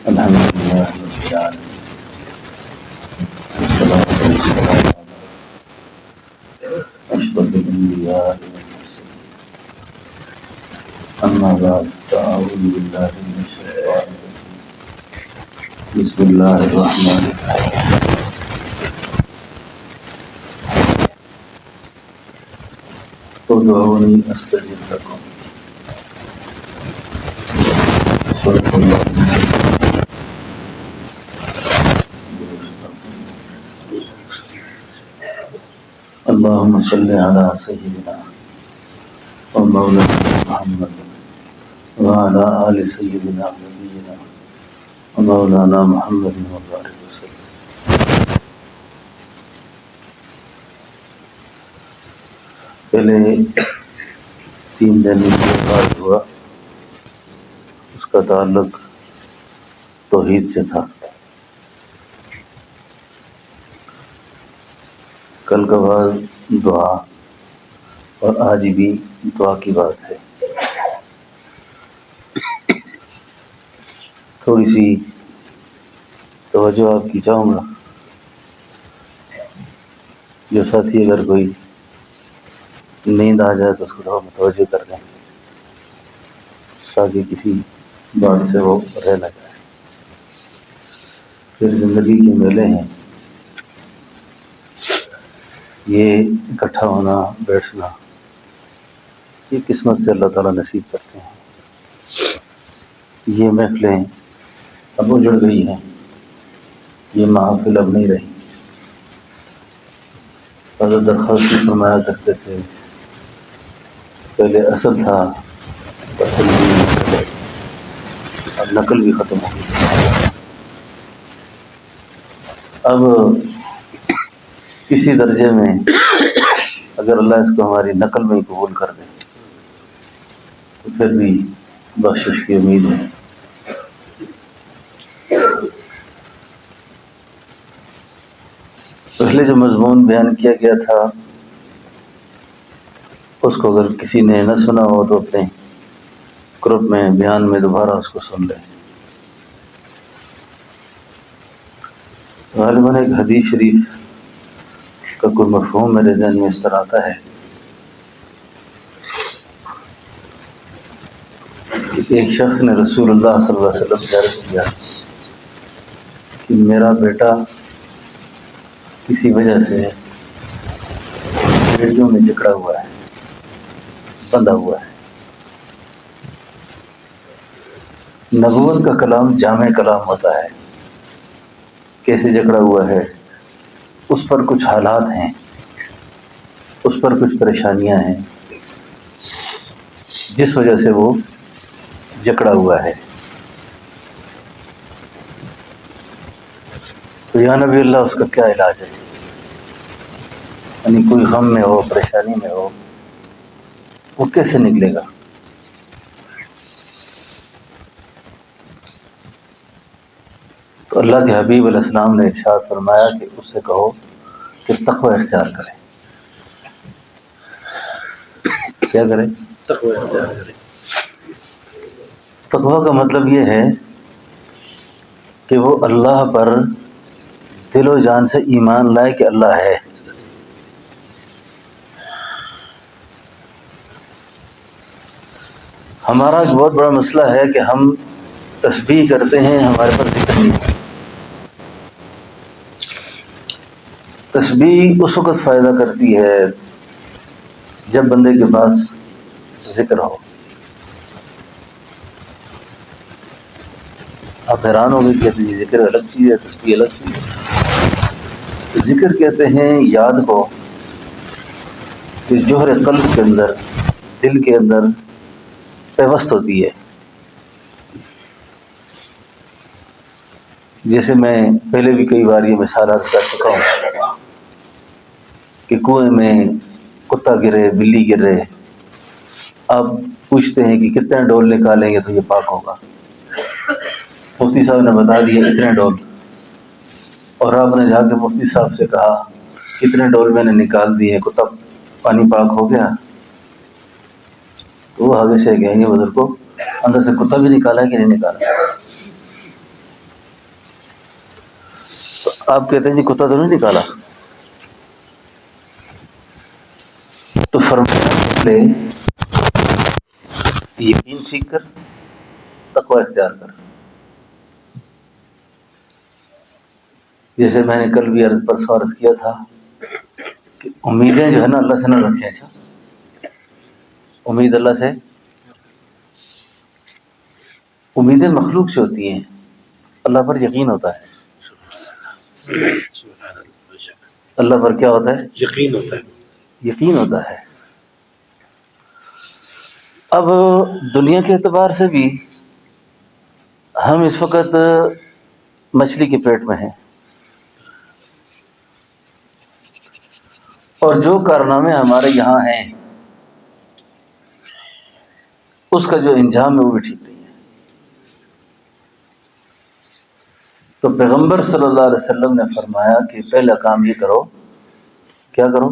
الحمد لله رب العالمين والصلاة والسلام على أشرف الأنبياء والمرسلين أما بعد فأعوذ بالله من الشيطان الرجيم بسم الله الرحمن الرحيم ادعوني أستجب لكم صدق الله اللهم صل على سيدنا ومولانا محمد وعلى آل سيدنا نبينا ومولانا محمد وبارك وسلم. پہلے 3 دن کے بعد ہوا، اس کا تعلق توحید سے تھا. کل کا بعد دعا، اور آج بھی دعا کی بات ہے. تھوڑی سی توجہ آپ کی چاہوں گا. جو ساتھی اگر کوئی نیند آ جائے تو اس کو تھوڑا متوجہ کر دیں تاکہ کسی بات سے وہ رہ نہ جائے. پھر زندگی کے میلے ہیں، یہ اکٹھا ہونا بیٹھنا، یہ قسمت سے اللہ تعالیٰ نصیب کرتے ہیں. یہ محفلیں اب اجڑ گئی ہیں، یہ محافل اب نہیں رہی. حضرت درخواست فرمایا کرتے تھے پہلے اصل تھا، اصل بھی اب نقل بھی ختم ہو گئی. اب کسی درجے میں اگر اللہ اس کو ہماری نقل میں ہی قبول کر دے تو پھر بھی بخشش کی امید ہے. پہلے جو مضمون بیان کیا گیا تھا اس کو اگر کسی نے نہ سنا ہو تو اپنے گروپ میں بیان میں دوبارہ اس کو سن لیں. غالباً ایک حدیث شریف کا کوئی مفہوم میرے ذہن میں اس طرح آتا ہے کہ ایک شخص نے رسول اللہ صلی اللہ علیہ وسلم سے عرض کیا کہ میرا بیٹا کسی وجہ سے بیڑیوں میں جکڑا ہوا ہے، بندھا ہوا ہے. نبوت کا کلام جامع کلام ہوتا ہے. کیسے جکڑا ہوا ہے؟ اس پر کچھ حالات ہیں، اس پر کچھ پریشانیاں ہیں جس وجہ سے وہ جکڑا ہوا ہے. تو یا نبی اللہ اس کا کیا علاج ہے؟ یعنی کوئی غم میں ہو، پریشانی میں ہو، وہ کیسے نکلے گا؟ تو اللہ کے حبیب علیہ السلام نے ارشاد فرمایا کہ اس سے کہو کہ تقوی اختیار کرے. کیا کرے؟ تقوی اختیار کرے. تقوی کا مطلب یہ ہے کہ وہ اللہ پر دل و جان سے ایمان لائے کہ اللہ ہے. ہمارا ایک بہت بڑا مسئلہ ہے کہ ہم تسبیح کرتے ہیں، ہمارے پاس ذکر نہیں ہے. تسبیح اس وقت فائدہ کرتی ہے جب بندے کے پاس ذکر ہو. آپ حیران ہو گئے کہ ذکر الگ چیز ہے، تسبیح الگ چیز ہے. ذکر کہتے ہیں یاد کو کہ جوہر قلب کے اندر، دل کے اندر پیوست ہوتی ہے. جیسے میں پہلے بھی کئی بار یہ مثال عرض کر چکا ہوں کہ کنویں میں کتا گرے، بلی گرے، آپ پوچھتے ہیں کہ کتنے ڈول نکالیں گے تو یہ پاک ہوگا. مفتی صاحب نے بتا دیا اتنے ڈول، اور آپ نے جا کے مفتی صاحب سے کہا کتنے ڈول میں نے نکال دیے، کتا پانی پاک ہو گیا؟ تو وہ آگے سے کہیں گے بزرگ کو اندر سے کتا بھی نکالا ہے کہ نہیں نکالا؟ آپ کہتے ہیں جی کتا تو نہیں نکالا، تو فرمایا یقین سیکھ کر تقوی اختیار کر. جیسے میں نے کل بھی پرسوں عرض کیا تھا کہ امیدیں جو ہے نا اللہ سے نہ رکھیں. اچھا، امید اللہ سے، امیدیں مخلوق سے ہوتی ہیں، اللہ پر یقین ہوتا ہے. اللہ پر کیا ہوتا ہے؟ یقین ہوتا ہے. یقین ہوتا ہے. اب دنیا کے اعتبار سے بھی ہم اس وقت مچھلی کے پیٹ میں ہیں، اور جو کارنامے ہمارے یہاں ہیں اس کا جو انجام ہے وہ بھی ٹھیک نہیں ہے. تو پیغمبر صلی اللہ علیہ وسلم نے فرمایا کہ پہلا کام یہ کرو، کیا کرو؟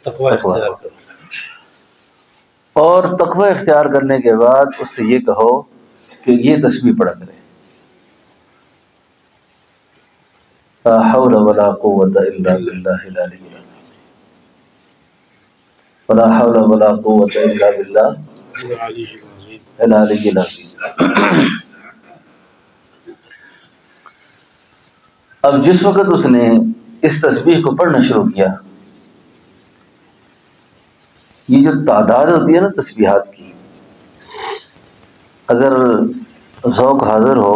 تقوی اختیار کرو. اور تقوی اختیار کرنے کے بعد اس سے یہ کہو کہ یہ تسبیح پڑھا کرے، لا حول ولا قوت الا باللہ العلی العظیم، ولا حول ولا قوت الا باللہ العلی العظیم. اب جس وقت اس نے اس تسبیح کو پڑھنا شروع کیا، یہ جو تعداد ہوتی ہے نا تسبیحات کی، اگر ذوق حاضر ہو،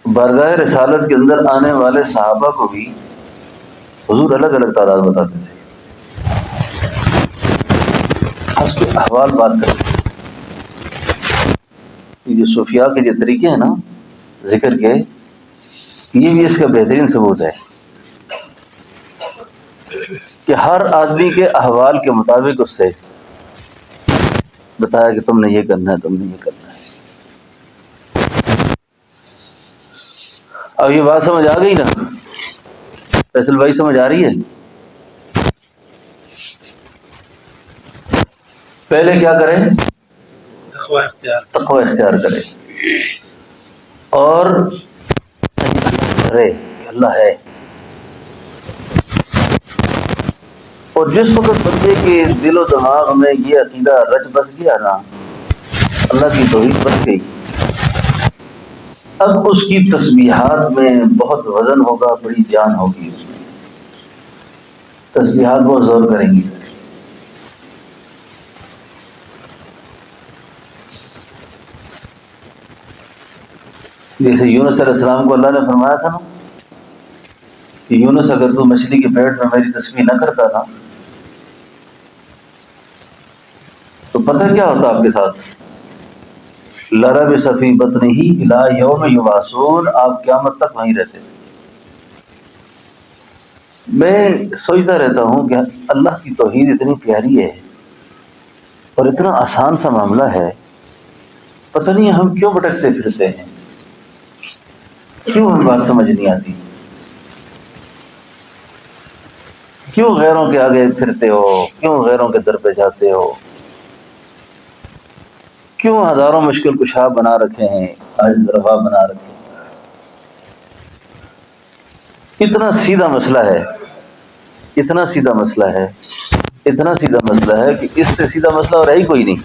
بارگاہ رسالت کے اندر آنے والے صحابہ کو بھی حضور الگ الگ تعداد بتاتے تھے، اس کے احوال بات کرتے تھے. یہ جو صوفیاء کے جو طریقے ہیں نا ذکر کے، یہ بھی اس کا بہترین ثبوت ہے کہ ہر آدمی کے احوال کے مطابق اس سے بتایا کہ تم نے یہ کرنا ہے، تم نے یہ کرنا ہے. اب یہ بات سمجھ آ گئی نا؟ فیصل بھائی سمجھ آ رہی ہے؟ پہلے کیا کریں؟ تقوی اختیار کرے، اور کرے کہ اللہ ہے. اور جس وقت بندے کے دل و دماغ میں یہ عقیدہ رچ بس گیا نا، اللہ کی توحید بچ گئی، اب اس کی تسبیحات میں بہت وزن ہوگا، بڑی جان ہوگی. اس میں تسبیحات بہت زور کریں گی. جیسے یونس علیہ السلام کو اللہ نے فرمایا تھا نا کہ یونس اگر تو مچھلی کے پیٹ میں میری تسبیح نہ کرتا نا تو پتہ کیا ہوتا آپ کے ساتھ؟ لربث فی بطنہ الی یوم یبعثون، آپ قیامت تک وہیں رہتے. میں سوچتا رہتا ہوں کہ اللہ کی توحید اتنی پیاری ہے اور اتنا آسان سا معاملہ ہے، پتہ نہیں ہم کیوں بھٹکتے پھرتے ہیں، کیوں ہمیں بات سمجھ نہیں آتی، کیوں غیروں کے آگے پھرتے ہو، کیوں غیروں کے در پہ جاتے ہو، کیوں ہزاروں مشکل کشا بنا رکھے ہیں، عاجز روا بنا رکھے ہیں. اتنا سیدھا مسئلہ ہے، اتنا سیدھا مسئلہ ہے، اتنا سیدھا مسئلہ ہے کہ اس سے سیدھا مسئلہ اور ہے ہی کوئی نہیں.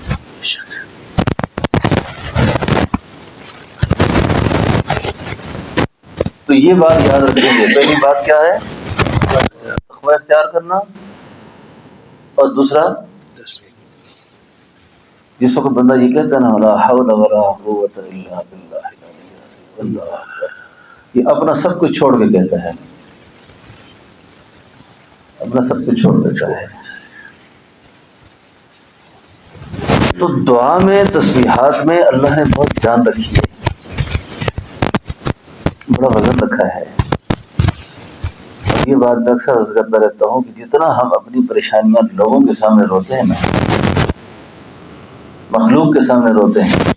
تو یہ بات یاد رکھیں گے. پہلی بات کیا ہے؟ تقوی اختیار کرنا، اور دوسرا جس وقت بندہ یہ کہتا ہے نا لا حول ولا قوت الا باللہ اللہ اکبر، یہ اپنا سب کچھ چھوڑ کے کہتا ہے، اپنا سب کچھ چھوڑ دیتا ہے. تو دعا میں تسبیحات میں اللہ نے بہت جان رکھی ہے، بڑا وزن رکھا ہے. یہ بات میں اکثر عرض کرتا رہتا ہوں کہ جتنا ہم اپنی پریشانیاں لوگوں کے سامنے روتے ہیں نا، مخلوق کے سامنے روتے ہیں،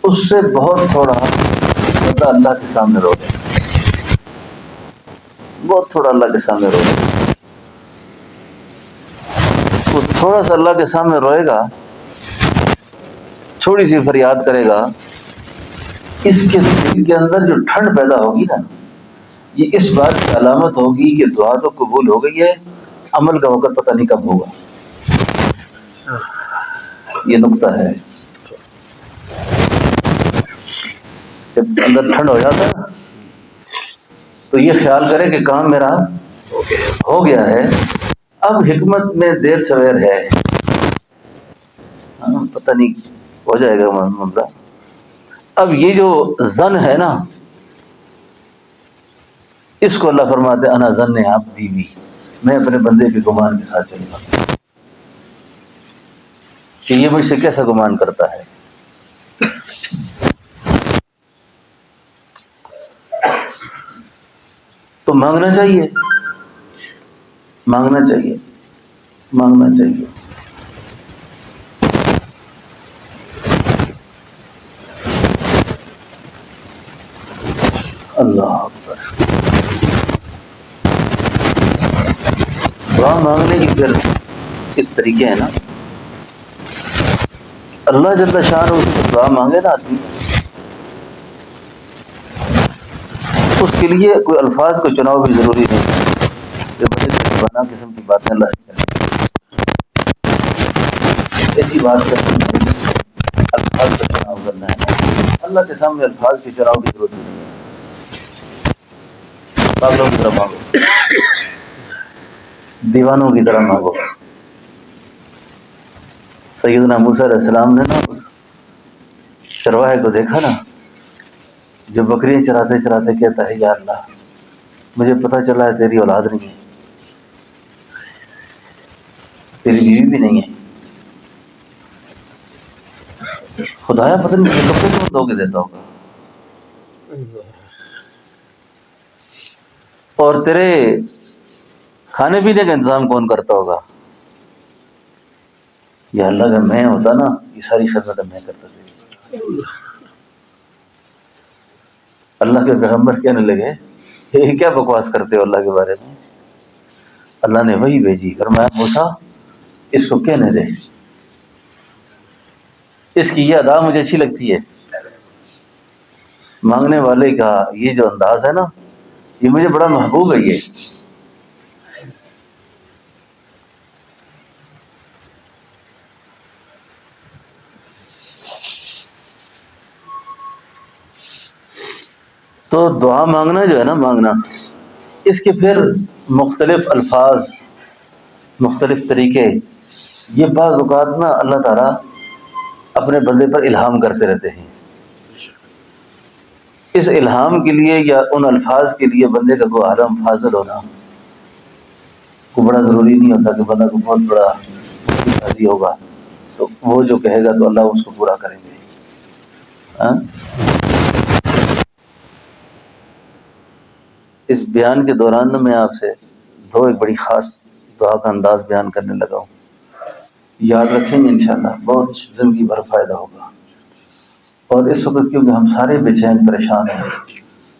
اس سے بہت تھوڑا زیادہ اللہ کے سامنے روتے ہیں، بہت تھوڑا اللہ کے سامنے روتے ہیں. وہ تھوڑا سا اللہ کے سامنے روئے گا، تھوڑی سی فریاد کرے گا، اس کے دل کے اندر جو ٹھنڈ پیدا ہوگی نا، یہ اس بات کی علامت ہوگی کہ دعا تو قبول ہو گئی ہے، عمل کا وقت پتہ نہیں کب ہوگا. یہ نقطہ ہے. جب اندر ٹھنڈ ہو جاتا ہے تو یہ خیال کرے کہ کام میرا ہو گیا ہے، اب حکمت میں دیر سویر ہے، پتہ نہیں ہو جائے گا معاملہ. اب یہ جو ظن ہے نا، اس کو اللہ فرماتے ہیں انا ظن عبدی بی، میں اپنے بندے کے گمان کے ساتھ چلوں گا کہ یہ مجھ سے کیسا گمان کرتا ہے. تو مانگنا چاہیے، مانگنا چاہیے، مانگنا چاہیے. اللہ اکبر. دعا مانگنے کی پھر کس طریقے ہیں نا، اللہ جل شان اس کو دعا مانگے نا آدمی، اس کے لیے کوئی الفاظ کو چناؤ بھی ضروری نہیں کہ بڑے بنا قسم کی باتیں اللہ سے کریں. ایسی بات کریں الفاظ کا چناؤ کرنا ہے، اللہ کے سامنے الفاظ کے چناؤ کی ضرورت نہیں ہے. پاگلوں کی طرح مانگو، دیوانوں کی طرح مانگو. سیدنا موسیٰ علیہ السلام نے نا اس چرواہے کو دیکھا نا، جو بکریاں چراتے چراتے کہتا ہے یا اللہ مجھے پتہ چلا ہے تیری اولاد نہیں ہے، تیری بیوی بھی نہیں ہے، خدایا پتہ نہیں مجھے کب تک دھو کے دیتا ہوگا، اور تیرے کھانے پینے کا انتظام کون کرتا ہوگا. یا اللہ اگر میں ہوتا نا یہ ساری خدمت میں کرتا تھی. اللہ کے پیغمبر کہنے لگے یہ کیا بکواس کرتے ہو اللہ کے بارے میں. اللہ نے وہی بھیجی، فرمایا موسیٰ اس کو کہنے دے، اس کی یہ ادا مجھے اچھی لگتی ہے، مانگنے والے کا یہ جو انداز ہے نا یہ مجھے بڑا محبوب ہے. یہ تو دعا مانگنا جو ہے نا، مانگنا اس کے پھر مختلف الفاظ، مختلف طریقے، یہ بعض اوقات نا اللہ تعالیٰ اپنے بندے پر الہام کرتے رہتے ہیں. اس الہام کے لیے یا ان الفاظ کے لیے بندے کا کوئی عالم فاضل ہونا کو بڑا ضروری نہیں ہوتا کہ بندہ کو بہت بڑا راضی ہوگا تو وہ جو کہے گا تو اللہ اس کو پورا کریں گے. اس بیان کے دوران میں آپ سے ایک بڑی خاص دعا کا انداز بیان کرنے لگا ہوں، یاد رکھیں گے انشاءاللہ، بہت زندگی بھر فائدہ ہوگا. اور اس وقت کیونکہ ہم سارے بے چین پریشان ہیں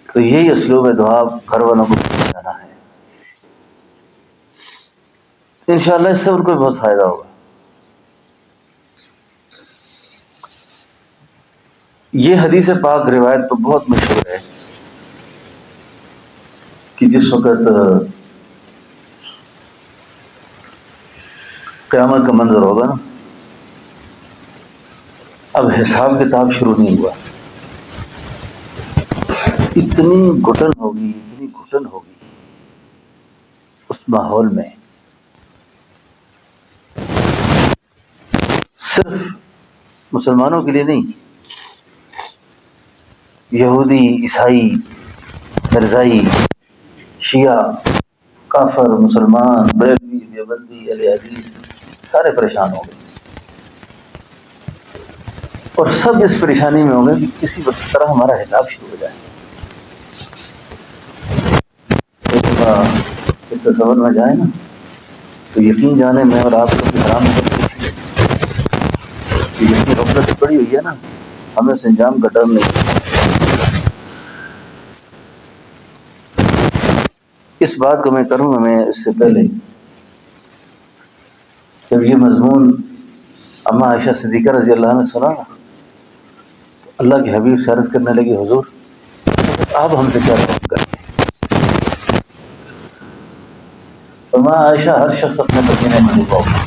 تو یہی اسلوب دعا گھر والوں کو جانا ہے، انشاءاللہ اس سے ان کو بہت فائدہ ہوگا. یہ حدیث پاک روایت تو بہت مشہور ہے کہ جس وقت قیامت کا منظر ہوگا نا، اب حساب کتاب شروع نہیں ہوا، اتنی گھٹن ہوگی، اتنی گھٹن ہوگی اس ماحول میں، صرف مسلمانوں کے لیے نہیں، یہودی، عیسائی، مرزائی، شیعہ، کافر، مسلمان، بریلوی، دیوبندی، اہل حدیث سارے پریشان ہوں گے، اور سب اس پریشانی میں ہوں گے کہ کسی وقت طرح ہمارا حساب شروع ہو جائے. اس تصور میں جائے نا تو یقین جانے میں اور آپ کو حرام جتنی غفلت پڑی ہوئی ہے نا، ہمیں اس انجام کا ڈر نہیں. اس بات کو میں کروں گا، میں اس سے پہلے جب یہ مضمون اما عائشہ صدیقہ رضی اللہ عنہ نے سنا نا تو اللہ کے حبیب سے عرض کرنے لگے حضور آپ ہم سے کیا طلب کریں؟ فرمایا عائشہ ہر شخص اپنے پسینے میں ڈوبا ہوگا،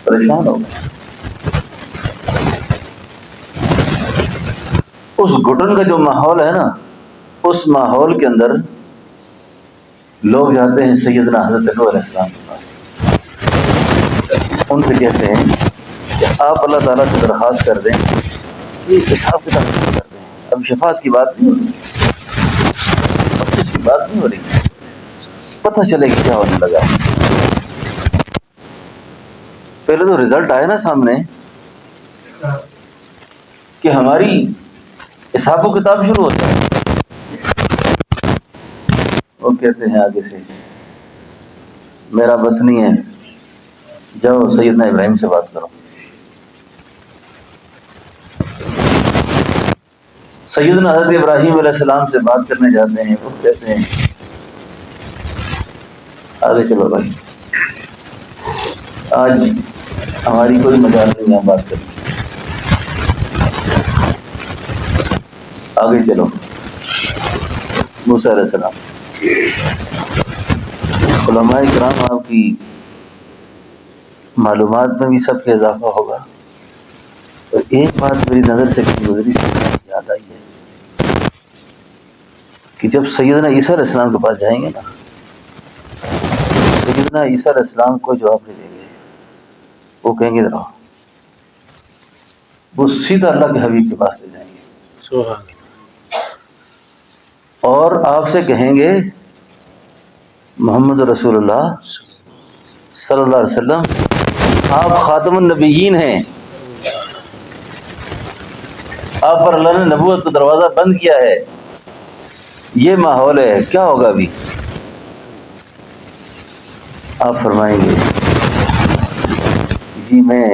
پریشان ہوگا، اس گھٹن کا جو ماحول ہے نا، اس ماحول کے اندر لوگ جاتے ہیں سیدنا حضرت نوح علیہ السلام کے پاس، ان سے کہتے ہیں کہ آپ اللہ تعالیٰ سے درخواست کر دیں، یہ حساب کتاب شروع کر دیں، اب شفاعت کی بات نہیں ہو رہی، اب کچھ کی بات نہیں ہو رہی، پتہ چلے کہ کیا ہونے لگا ہے۔ پہلے تو رزلٹ آئے نا سامنے کہ ہماری حساب و کتاب شروع ہوتا ہے۔ وہ کہتے ہیں آگے سے میرا بس نہیں ہے، جاؤ سیدنا ابراہیم سے بات کرو۔ سیدنا حضرت ابراہیم علیہ السلام سے بات کرنے جاتے ہیں، وہ کہتے ہیں آگے چلو بھائی، آج ہماری کوئی مجال نہیں ہے بات کرنے، آگے چلو۔ موسیٰ علیہ السلام، علماء کرام آپ کی معلومات میں بھی سب کے اضافہ ہوگا، اور ایک بات میری نظر سے کہیں گزری یاد آئی ہے کہ جب سیدنا عیسیٰ علیہ السلام کے پاس جائیں گے نا، سیدنا عیسیٰ علیہ السلام کو جواب نہیں دیں گے، وہ کہیں گے ذرا، وہ سیدھا اللہ کے حبیب کے پاس لے جائیں گے سبحان اور آپ سے کہیں گے محمد رسول اللہ صلی اللہ علیہ وسلم آپ خاتم النبیین ہیں، آپ پر اللہ نے نبوت کا دروازہ بند کیا ہے، یہ ماحول ہے، کیا ہوگا ابھی؟ آپ فرمائیں گے جی میں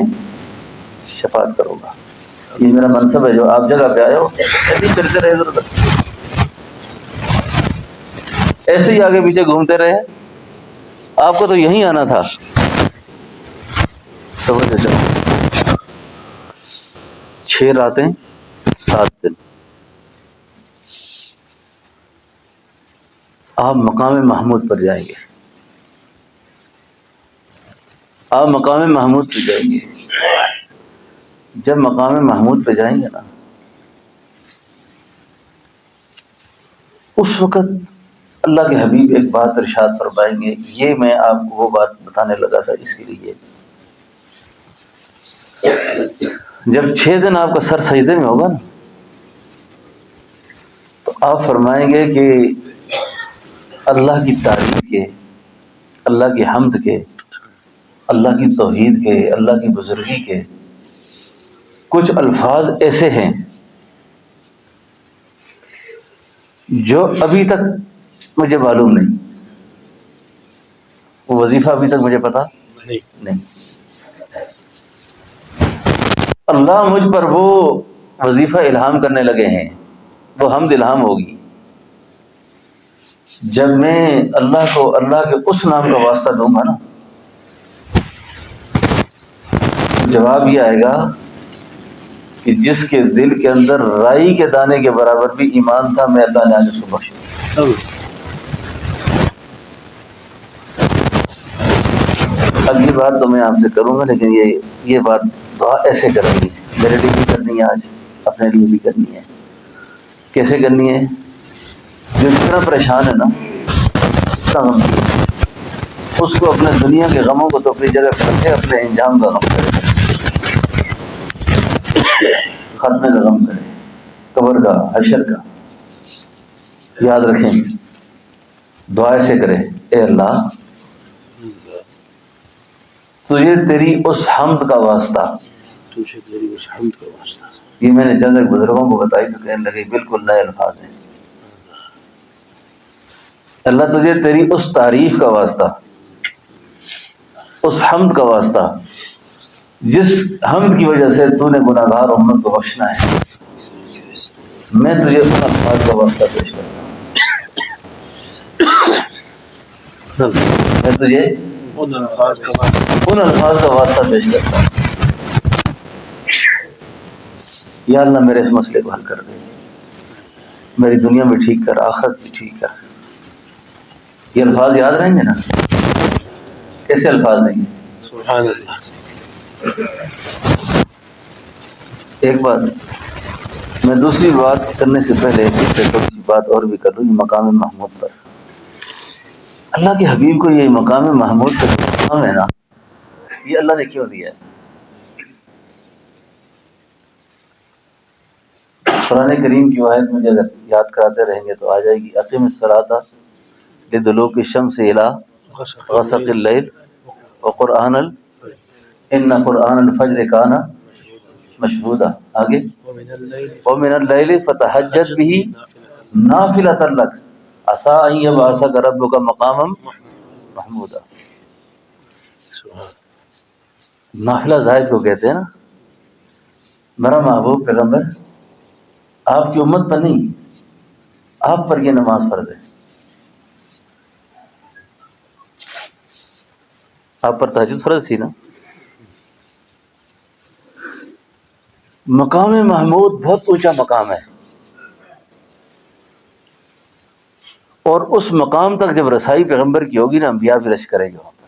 شفاعت کروں گا، یہ میرا منصب ہے، جو آپ جگہ پہ آئے ہو ایسے ہی چلتے رہے ادھر ادھر، ایسے ہی آگے پیچھے گھومتے رہے، آپ کو تو یہیں آنا تھا۔ توجہ چلو، 6 راتیں 7 دن آپ مقام محمود پر جائیں گے، آپ مقام محمود پہ جائیں گے، جب مقام محمود پہ جائیں گے نا، اس وقت اللہ کے حبیب ایک بات ارشاد فرمائیں گے، یہ میں آپ کو وہ بات بتانے لگا تھا اس کے لیے، جب 6 دن آپ کا سر سجدے میں ہوگا نا، تو آپ فرمائیں گے کہ اللہ کی تعریف کے، اللہ کی حمد کے، اللہ کی توحید کے، اللہ کی بزرگی کے کچھ الفاظ ایسے ہیں جو ابھی تک مجھے معلوم نہیں، وہ وظیفہ ابھی تک مجھے پتا نہیں، اللہ مجھ پر وہ وظیفہ الہام کرنے لگے ہیں، وہ حمد الہام ہوگی جب میں اللہ کو اللہ کے اس نام کا واسطہ دوں گا نا، جواب یہ آئے گا کہ جس کے دل کے اندر رائی کے دانے کے برابر بھی ایمان تھا، میں اللہ نے آج اس کو بخش دیا۔ اگلی بات تو میں آپ سے کروں گا، لیکن یہ بات دعا ایسے کرنی ہے، میرے لیے بھی کرنی ہے، آج اپنے لیے بھی کرنی ہے۔ کیسے کرنی ہے؟ جو اتنا پریشان ہے نا، اتنا غمگین، اس کو اپنے دنیا کے غموں کو تو اپنی جگہ پہ رکھے، اپنے انجام کا غم کرے، ختمے کا غم کرے، قبر کا، حشر کا۔ یاد رکھیں، دعا ایسے کرے، اے اللہ تجھے تیری اس حمد کا واسطہ، یہ میں نے چند ایک بزرگوں کو بتائی تو کہنے لگے بالکل نئے الفاظ ہیں۔ اللہ تجھے تیری اس تعریف کا واسطہ، اس حمد کا واسطہ جس حمد کی وجہ سے تو نے گناہگار امت کو بخشنا ہے، میں تجھے ان الفاظ کا واسطہ پیش کرتا ہوں، میں تجھے ان الفاظ کا واسطہ پیش کرتا ہوں یا اللہ میرے اس مسئلے کو حل کر دے، میری دنیا بھی ٹھیک کر، آخرت بھی ٹھیک کر۔ یہ الفاظ یاد رہیں گے نا؟ کیسے الفاظ ہیں یہ؟ سبحان اللہ۔ ایک بات میں دوسری بات کرنے سے پہلے اس سے تھوڑی سی بات اور بھی کر لوں، یہ مقام محمود پر۔ اللہ کے حبیب کو یہ مقام محمود کا جو مقام ہے نا، یہ اللہ نے کیوں دیا ہے؟ قرآن کریم کی آیت مجھے اگر یاد کراتے رہیں گے تو آ جائے گی، اقیم الصلاۃ لدلوک الشمس الی غسق اللیل وقرآن ان قرآن الفجر کان مشہودا۔ آگے ومن اللیل فتہجد بہ نافلۃ لک عسیٰ ان یبعثک ربک مقاما محمودا۔ نافلہ زائد کو کہتے ہیں نا۔ میرا محبوب پیغمبر آپ کی امت پر نہیں، آپ پر یہ نماز فرض ہے۔ آپ پر تہجد فرض تھی نا۔ مقام محمود بہت اونچا مقام ہے، اور اس مقام تک جب رسائی پیغمبر کی ہوگی نا، انبیاء بھی رش کریں گے وہاں پر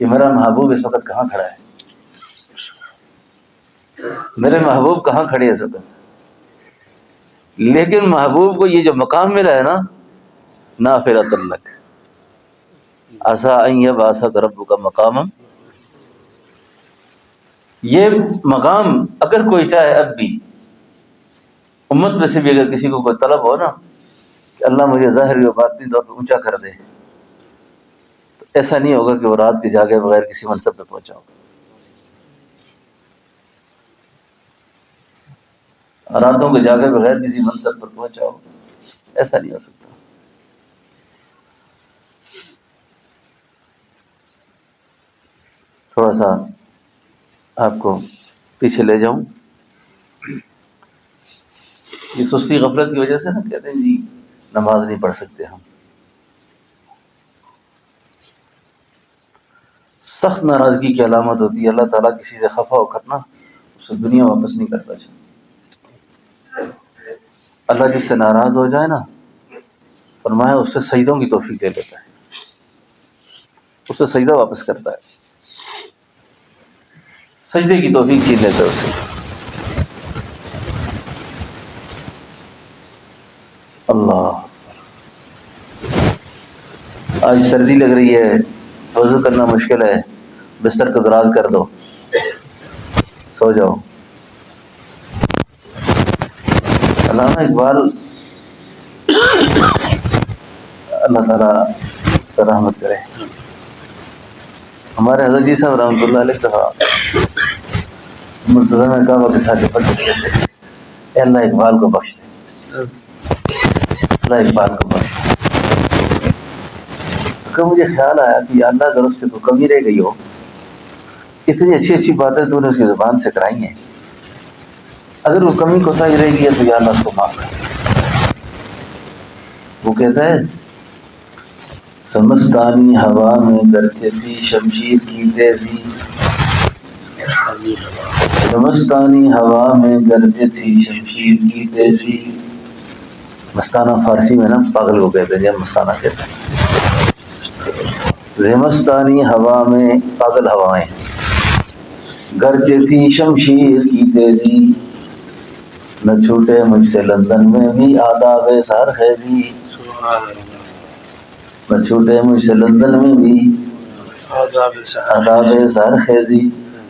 کہ میرا محبوب اس وقت کہاں کھڑا ہے، میرے محبوب کہاں کھڑے اس وقت۔ لیکن محبوب کو یہ جو مقام ملا ہے نا، نافلۃ لک عسیٰ ان یبعثک ربک مقاما، یہ مقام اگر کوئی چاہے اب بھی امت میں سے بھی اگر کسی کو کوئی طلب ہو نا کہ اللہ مجھے ظاہری و باطنی طور پہ اونچا کر دے، تو ایسا نہیں ہوگا کہ وہ رات کے جاگے بغیر کسی منصب پہ پہنچا ہو۔ راتوں کے جاگے بغیر کسی منصب پر پہنچا ہو، ایسا نہیں ہو سکتا۔ تھوڑا سا آپ کو پیچھے لے جاؤں، یہ سستی غفلت کی وجہ سے نا کہتے ہیں جی نماز نہیں پڑھ سکتے ہم۔ سخت ناراضگی کی علامت ہوتی ہے، اللہ تعالیٰ کسی سے خفا ہو کر نا اسے دنیا واپس نہیں کرتا چاہیے۔ اللہ جس سے ناراض ہو جائے نا، فرمایا اس سے سجدوں کی توفیق دے لیتا ہے، اس سے سجدہ واپس کرتا ہے، سجدے کی توفیق چھین لیتا ہے اس سے۔ اللہ، آج سردی لگ رہی ہے، وضو کرنا مشکل ہے، بستر کو دراز کر دو، سو جاؤ۔ علامہ اقبال اللہ تعالیٰ اس پر رحمت کرے، ہمارے حضرت جی صاحب رحمۃ اللہ علیہ کہا مرتضیٰ میں کعبہ کے ساتھ پڑھتے تھے، اے اللہ اقبال کو بخش دے، اللہ اقبال کو بخش دے۔ کہ مجھے خیال آیا کہ یا اللہ اگر اس سے کوئی کمی رہ گئی ہو، اتنی اچھی اچھی باتیں تو نے اس کی زبان سے کرائی ہیں، اگر وہ کمی کوتاہی رہ گئی ہے تو یا اللہ اس کو معاف کر۔ وہ کہتا ہے سمستانی ہوا میں گرجتی تھی شمشیر کی تیزی، سمستانی ہوا میں گرجتی تھی شمشیر کی تیزی۔ مستانہ فارسی میں نا پاگل کو کہتے ہیں، یا مستانہ کہتے ہیں۔ زمستانی ہوا میں پاگل ہوائیں گرجتی تھی شمشیر کی تیزی، نہ چھوٹے مجھ سے لندن میں بھی آداب سحر خیزی، نہ چھوٹے مجھ سے لندن میں بھی آداب سحر خیزی،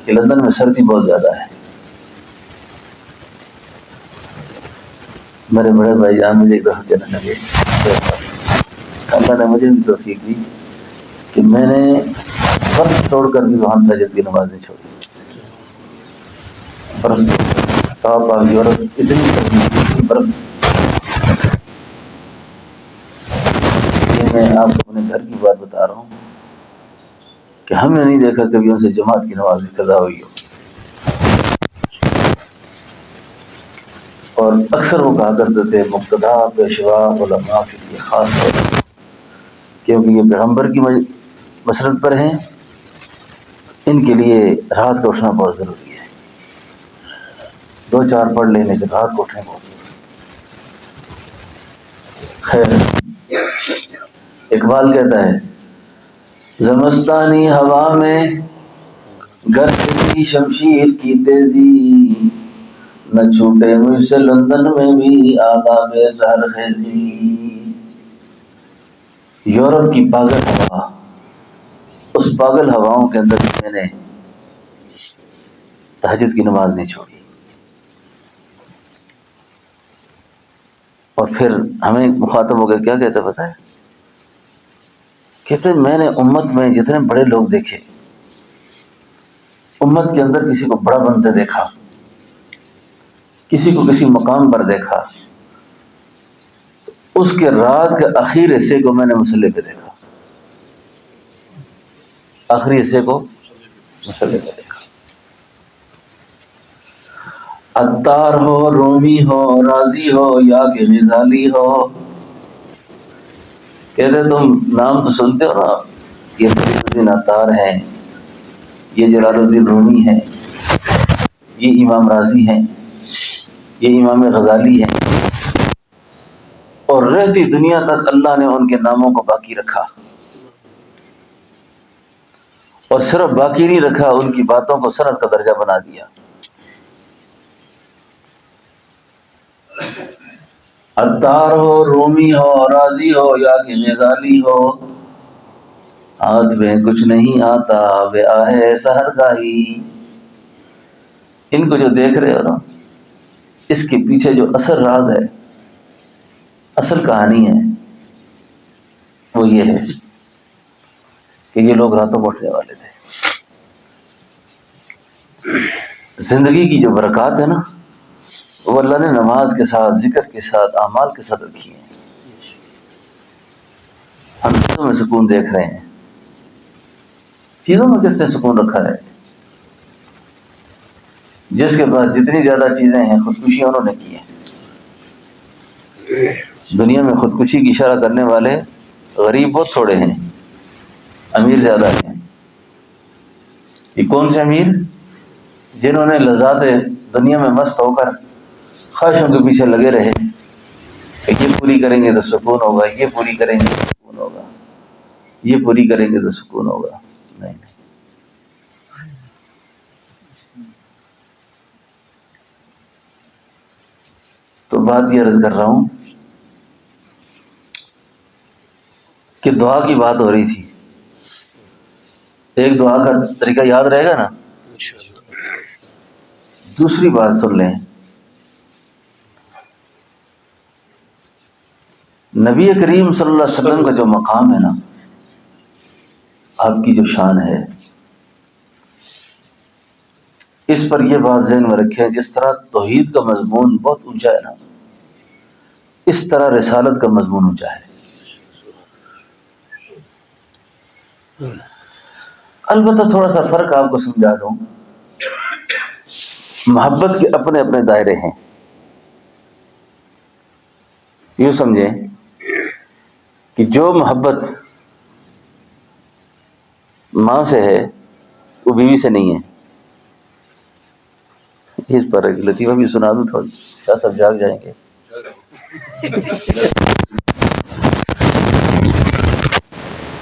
کہ لندن میں سردی بہت زیادہ ہے۔ میرے بڑے بھائی جان مجھے ایک دفعہ کہنے لگے، اللہ نے مجھے بھی توفیق دی کہ میں نے برف توڑ کر بھی وہاں تہجد کی نماز نہیں چھوڑی۔ برف تاپ آ گئی اور اتنی سردی برف، یہ میں آپ کو اپنے گھر کی بات بتا رہا ہوں کہ ہم نے نہیں دیکھا کبھی ان سے جماعت کی نماز بھی قضا ہوئی ہو۔ اور اکثر وہ کہا کرتے تھے مقتدا پیشوا علماء کے لیے خاص طور پر، کیونکہ یہ پیغمبر کی مسرت پر ہیں، ان کے لیے رات کا اٹھنا بہت ضروری ہے۔ دو چار پڑھ لینے کے رات کو اٹھیں بہت. خیر اقبال کہتا ہے زمستانی ہوا میں گرجتی شمشیر کی تیزی، نہ چھوٹے مجھ سے لندن میں بھی آداب سحر خیزی. یورپ کی پاگل ہوا، اس پاگل ہواؤں کے اندر میں نے تہجد کی نماز نہیں چھوڑی. اور پھر ہمیں مخاطب ہو گیا کیا کہتے پتہ ہے؟ کہتے میں نے امت میں جتنے بڑے لوگ دیکھے، امت کے اندر کسی کو بڑا بنتے دیکھا، کسی کو کسی مقام پر دیکھا، اس کے رات کے آخری حصے کو میں نے مصلی پہ دیکھا. آخری حصے کو مصلی پہ دیکھا. عطار ہو، رومی ہو، رازی ہو یا کہ غزالی ہو. کہتے تم نام تو سنتے ہو نا، یہ فرید الدین عطار ہیں، یہ جلال الدین رومی ہیں، یہ امام رازی ہیں، یہ امام غزالی ہیں. اور رہتی دنیا تک اللہ نے ان کے ناموں کو باقی رکھا. اور صرف باقی نہیں رکھا، ان کی باتوں کو سند کا درجہ بنا دیا. عطار ہو، رومی ہو، رازی ہو یا کہ غزالی ہو، ہاتھ میں کچھ نہیں آتا بے آہے سحر گاہی. ان کو جو دیکھ رہے ہو نا، اس کے پیچھے جو اصل راز ہے، اصل کہانی ہے، وہ یہ ہے کہ یہ لوگ راتوں کو اٹھنے والے تھے. زندگی کی جو برکات ہے نا، وہ اللہ نے نماز کے ساتھ، ذکر کے ساتھ، اعمال کے ساتھ رکھی ہیں. ہم چیزوں میں سکون دیکھ رہے ہیں. چیزوں میں کس نے سکون رکھا ہے؟ جس کے پاس جتنی زیادہ چیزیں ہیں، خودکشی انہوں نے کی ہے. دنیا میں خودکشی کی اشارہ کرنے والے غریب بہت تھوڑے ہیں، امیر زیادہ ہیں. یہ کون سے امیر؟ جنہوں نے لذات دنیا میں مست ہو کر خواہشوں کے پیچھے لگے رہے کہ یہ پوری کریں گے تو سکون ہوگا، یہ پوری کریں گے تو سکون ہوگا، یہ پوری کریں گے تو سکون ہوگا. نہیں نہیں. تو بات یہ عرض کر رہا ہوں کہ دعا کی بات ہو رہی تھی. ایک دعا کا طریقہ یاد رہے گا نا. دوسری بات سن لیں، نبی کریم صلی اللہ علیہ وسلم کا جو مقام ہے نا، آپ کی جو شان ہے، اس پر یہ بات ذہن میں رکھیں، جس طرح توحید کا مضمون بہت اونچا ہے نا، اس طرح رسالت کا مضمون اونچا ہے. البتہ تھوڑا سا فرق آپ کو سمجھا دوں. محبت کے اپنے اپنے دائرے ہیں. یوں سمجھیں کہ جو محبت ماں سے ہے وہ بیوی سے نہیں ہے. اس پر ایک لطیفہ بھی سنا دوں تھوڑا، کیا سب جاگ جائیں گے؟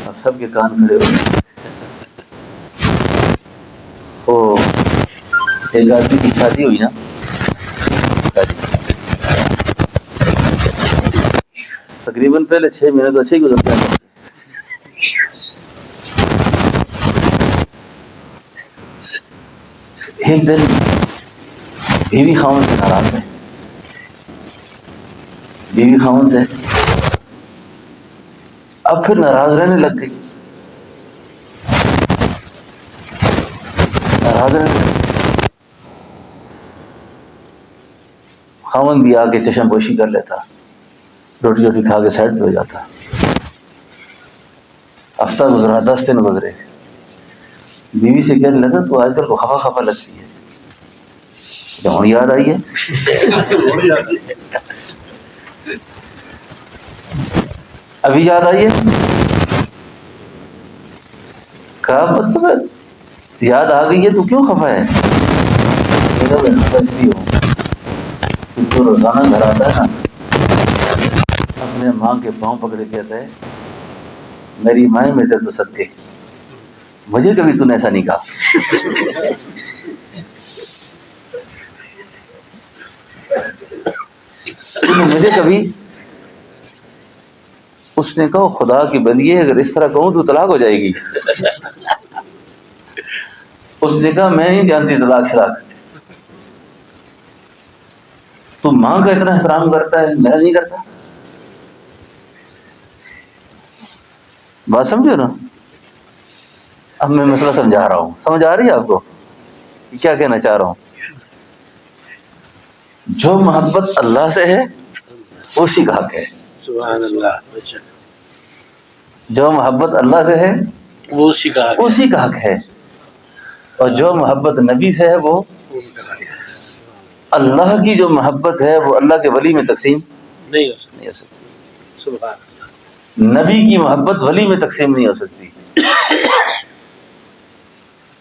اب سب کے کان کھڑے ہو گئے. وہ ایک آدمی کی شادی ہوئی نا، تقریباً پہلے 6 مہینے تو اچھے ہی گزرتے ہیں. ایک دن بیوی خاوند سے ناراض ہے، بیوی خاوند سے اب پھر ناراض رہنے لگ گئی. ناراض رہنے لگ گئی. خاوند بھی آ کے چشم پوشی کر لیتا، روٹی روٹی کھا کے سائڈ پہ ہو جاتا. ہفتہ گزرا، 10 دن گزرے. بیوی سے کہنے لگا تو آج کل کو خفا خفا لگتی ہے. ہوں یاد آئی ہے. ابھی یاد آئی ہے؟ کہا مطلب یاد آ گئی ہے تو کیوں خفا ہے؟ سمجھتی ہوں کہ تو روزانہ گھر آتا ہے نا، اپنے ماں کے پاؤں پکڑے کہتا ہے میری مائیں میں تو صدقے، مجھے کبھی تو نے ایسا نہیں کہا۔ مجھے کبھی، اس نے کہا خدا کی بندی ہے اگر اس طرح کہوں تو طلاق ہو جائے گی۔ اس نے کہا میں نہیں جانتی طلاق شلاق، تو ماں کا اتنا احترام کرتا ہے میرا نہیں کرتا۔ بات سمجھو نا، اب میں مسئلہ سمجھا رہا ہوں، سمجھ آ رہی ہے آپ کو کیا کہنا چاہ رہا ہوں؟ جو محبت اللہ سے ہے اسی کا حق ہے، سبحان اللہ، جو محبت اللہ سے ہے وہ اسی کا حق ہے۔ اسی کا حق ہے، اور جو محبت نبی سے ہے وہ اللہ کی جو محبت ہے وہ اللہ کے ولی میں تقسیم نہیں ہو نہیں ہو سکتی، سبحان اللہ۔ نبی کی محبت ولی میں تقسیم نہیں ہو سکتی۔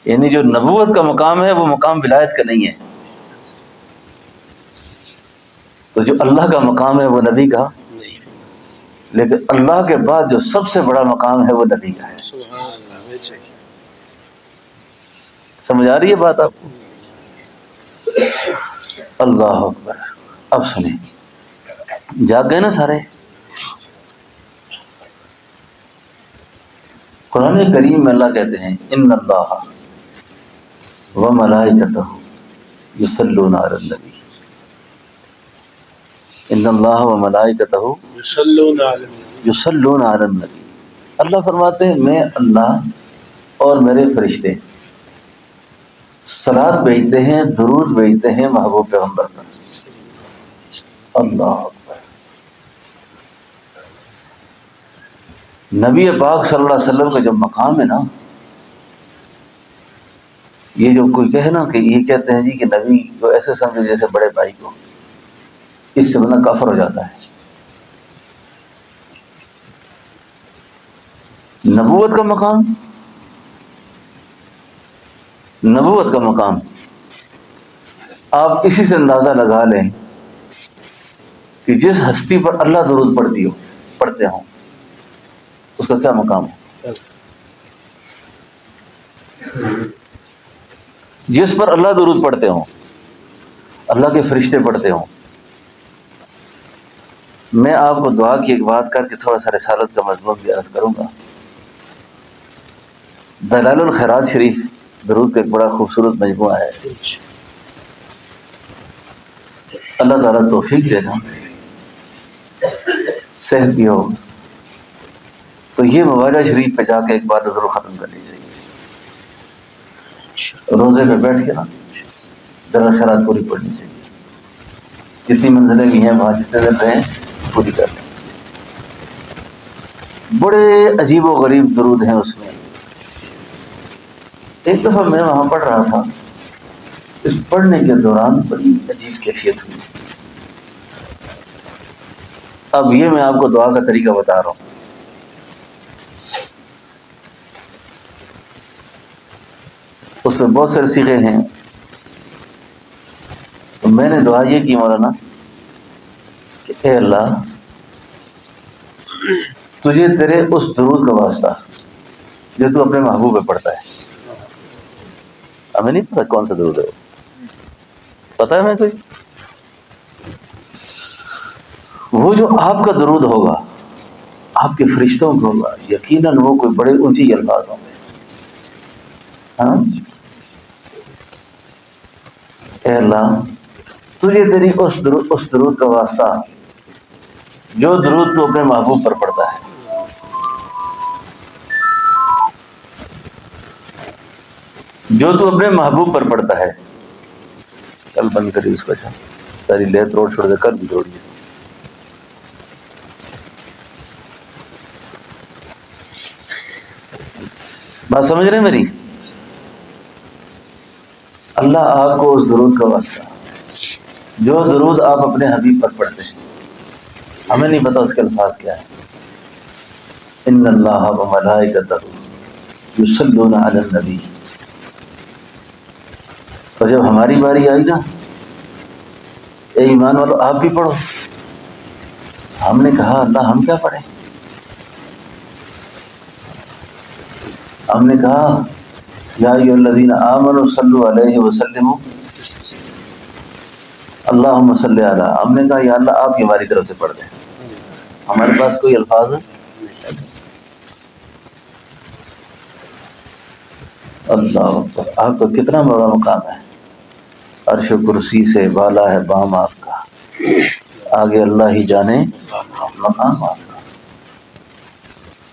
یعنی جو نبوت کا مقام ہے وہ مقام ولایت کا نہیں ہے، تو جو اللہ کا مقام ہے وہ نبی کا، نہیں، لیکن اللہ کے بعد جو سب سے بڑا مقام ہے وہ نبی کا ہے۔ سبحان اللہ، بے شک۔ سمجھ آ رہی ہے بات آپ کو؟ اللہ اکبر۔ اب سنیں، جاگ گئے نا سارے؟ قرآن کریم میں اللہ کہتے ہیں ان اللہ وملائکتہ یصلون علی النبی، ان اللہ وملائکتہ یصلون علی النبی، یصلون علی النبی۔ اللہ فرماتے ہیں میں اللہ اور میرے فرشتے صلات بھیجتے ہیں، درود بھیجتے ہیں محبوب پیغمبر پر۔ اللہ اکبر۔ نبی پاک صلی اللہ علیہ وسلم کا جو مقام ہے نا، یہ جو کوئی کہے نا کہ یہ کہتے ہیں جی کہ نبی کو ایسے سمجھے جیسے بڑے بھائی کو، اس سے بندہ کافر ہو جاتا ہے۔ نبوت کا مقام، نبوت کا مقام آپ اسی سے اندازہ لگا لیں کہ جس ہستی پر اللہ درود پڑھتے ہوں اس کا کیا مقام ہے۔ جس پر اللہ درود پڑھتے ہوں، اللہ کے فرشتے پڑھتے ہوں۔ میں آپ کو دعا کی ایک بات کر کے تھوڑا سا رسالت کا مضمون بھی عرض کروں گا۔ دلائل الخیرات شریف درود کا ایک بڑا خوبصورت مجموعہ ہے، اللہ تعالیٰ توفیق دے گا، صحت بھی ہو تو یہ مواجہ شریف پہ جا کے ایک بار ضرور ختم کرنی چاہیے، روزے پہ بیٹھ کے نا دلائل الخیرات پوری پڑھنی چاہیے، جتنی منزلیں بھی ہیں وہاں جتنے دن رہیں پوری کر لیں۔ بڑے عجیب و غریب درود ہیں اس میں۔ ایک دفعہ میں وہاں پڑھ رہا تھا، اس پڑھنے کے دوران بڑی عجیب کیفیت ہوئی۔ اب یہ میں آپ کو دعا کا طریقہ بتا رہا ہوں۔ اس میں بہت سارے صیغے ہیں، تو میں نے دعا یہ کی مولانا کہ اے اللہ تجھے تیرے اس درود کا واسطہ جو تو اپنے محبوب پہ پڑھتا ہے، ہمیں نہیں پتا کون سا درود ہے، پتا ہے ہمیں کوئی؟ وہ جو آپ کا درود ہوگا آپ کے فرشتوں کو ہوگا، یقیناً وہ کوئی بڑے اونچی الفاظ ہوں گے۔ ہاں اے اللہ تجھے تیری اس درود کا واسطہ جو درود تو اپنے محبوب پر پڑتا ہے، جو تو اپنے محبوب پر پڑتا ہے۔ کل بند کری اس کو، اچھا ساری لیت روڈ چھوڑ دے، کل بھی توڑیے۔ بات سمجھ رہے ہیں میری؟ اللہ آپ کو اس درود کا واسطہ جو درود آپ اپنے حبیب پر پڑھتے ہیں، ہمیں نہیں پتا اس کے الفاظ کیا ہے۔ ان اللہ وملائکتہ یصلون علی النبی، اور جب ہماری باری آئی نا اے ایمان والو آپ بھی پڑھو. ہم نے کہا اللہ ہم کیا پڑھیں؟ ہم نے کہا یا ایھا الذین آمنوا صلوا علیہ وسلموا اللہم صلی علی. ہم نے کہا یا اللہ آپ ہی ہماری طرف سے پڑھ دیں، ہمارے پاس کوئی الفاظ اللہ اکبر. آپ کا کتنا بڑا مقام ہے، عرش و کرسی سے بالا ہے بام آپ کا، آگے اللہ ہی جانے مقام آپ کا.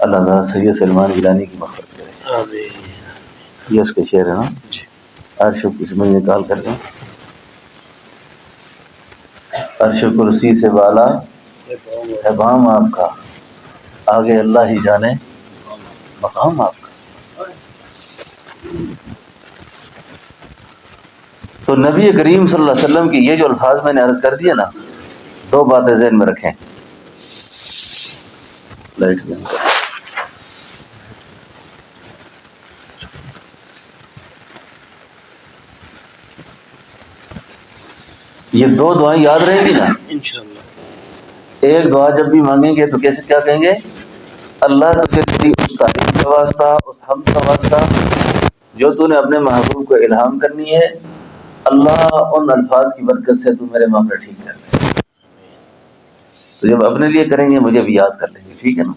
اللہ تعالیٰ سید سلمان گیلانی کی مغفرت کرے. آمین. یہ اس کے شعر ہے نا. عرش و کرسی میں نکال کر دیں، عرش و کرسی سے بالا ہے بام آپ کا، آگے اللہ ہی جانے مقام آپ کا. تو نبی کریم صلی اللہ علیہ وسلم کی یہ جو الفاظ میں نے عرض کر دیے نا، دو باتیں ذہن میں رکھیں. لائٹ بند کر. یہ دو دعائیں یاد رہیں گی نا. انشاءاللہ. ایک دعا جب بھی مانگیں گے تو کیسے کیا کہیں گے؟ اللہ تجھے تیری اس تعریف کا واسطہ، اس حمد کا واسطہ جو تو نے اپنے محبوب کو الہام کرنی ہے، اللہ ان الفاظ کی برکت سے تو میرے معاملے ٹھیک کر دے. تو جب اپنے لیے کریں گے مجھے بھی یاد کر لیں گے، ٹھیک ہے نا.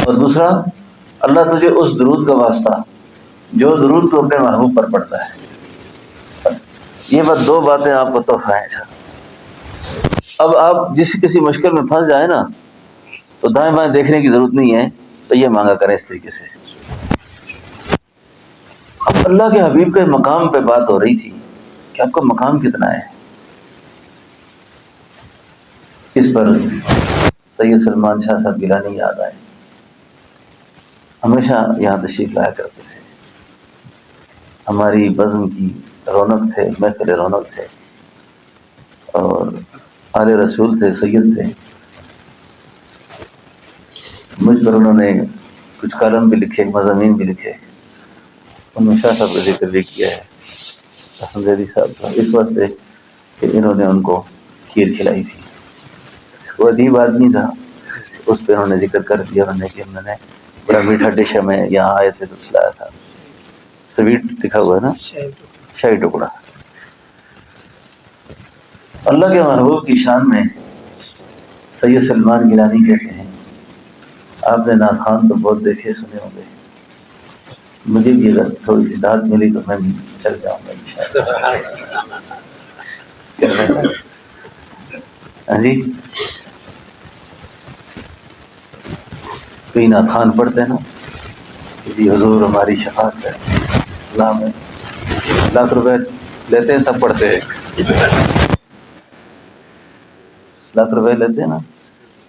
اور دوسرا، اللہ تجھے اس درود کا واسطہ جو درود تو اپنے محبوب پر پڑتا ہے. یہ بس دو باتیں آپ کو تحفہ ہیں. اب آپ جس کسی مشکل میں پھنس جائیں نا تو دائیں بائیں دیکھنے کی ضرورت نہیں ہے، تو یہ مانگا کریں اس طریقے سے. اب اللہ کے حبیب کے مقام پہ بات ہو رہی تھی کہ آپ کا مقام کتنا ہے. اس پر سید سلمان شاہ صاحب گیلانی یاد آئے. ہمیشہ یہاں تشریف لایا کرتے تھے، ہماری بزم کی رونق تھے، محفل رونق تھے، اور آل رسول تھے، سید تھے. مجھ پر انہوں نے کچھ کالم بھی لکھے، مضامین بھی لکھے. ان میں شاہ صاحب کا ذکر بھی کیا ہے، حسن زیدی صاحب کا، اس واسطے کہ انہوں نے ان کو کھیر کھلائی تھی. وہ ادیب آدمی تھا، اس پہ انہوں نے ذکر کر دیا انہوں نے کہ انہوں نے بڑا میٹھا ڈش ہمیں یہاں آئے تھے تو کھلایا تھا. سویٹ لکھا ہوا ہے نا، شاہی ٹکڑا. اللہ کے محبوب کی شان میں سید سلمان گیلانی کہتے ہیں، آپ نے ناخوان تو بہت دیکھے سنے ہوں گے، مجھے بھی اگر تھوڑی سی داد ملی تو میں بھی چل جاؤں گا انشاءاللہ. ہاں جی، کوئی ناخوان پڑھتے ہیں نا کہ جی حضور ہماری شفاعت ہے، اللہ میں لاکھ روپے لیتے ہیں تب پڑھتے ہیں. لاکھ روپے لیتے ہیں نا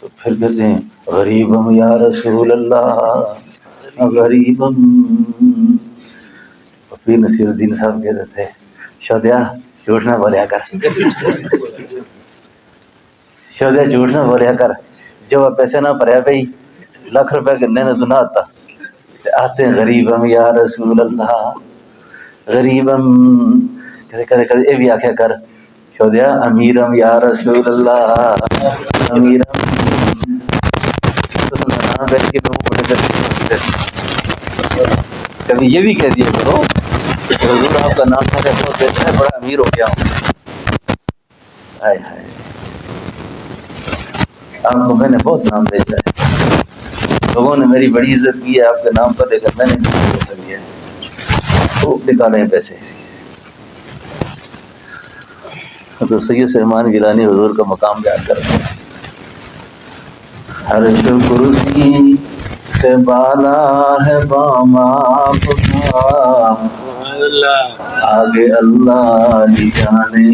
تو پھر کہتے ہیں غریبم یا رسول اللہ غریبم. پیر نصیر الدین صاحب کہتے تھے شودیا جھوٹ نہ بولیا کر، شودیا جھوٹ نہ بولیا کر، جو پیسے نہ پڑیا بھائی لاکھ روپے گنے نہ تو نہ آتا. آتے ہیں غریبم یا رسول اللہ غریبم، کہتے اے بھی آخیا کر شودیا امیرم یا رسول اللہ امیرم. کبھی یہ بھی کہہ دیا کرو حضور آپ کا نام میں نے بہت دیتا ہے، بڑا امیر ہو گیا ہوں. ہائے ہائے، آپ کو میں نے بہت نام بھیجا ہے، لوگوں نے میری بڑی عزت کی ہے آپ کے نام پر، لیکن میں نے نہیں کیا ہے. تو نکالیں پیسے. تو سید سلمان گیلانی حضور کا مقام بیان کرتے ہیں، عرش و کرسی سے بالا ہے بام آپ کا، آگے اللہ ہی جانے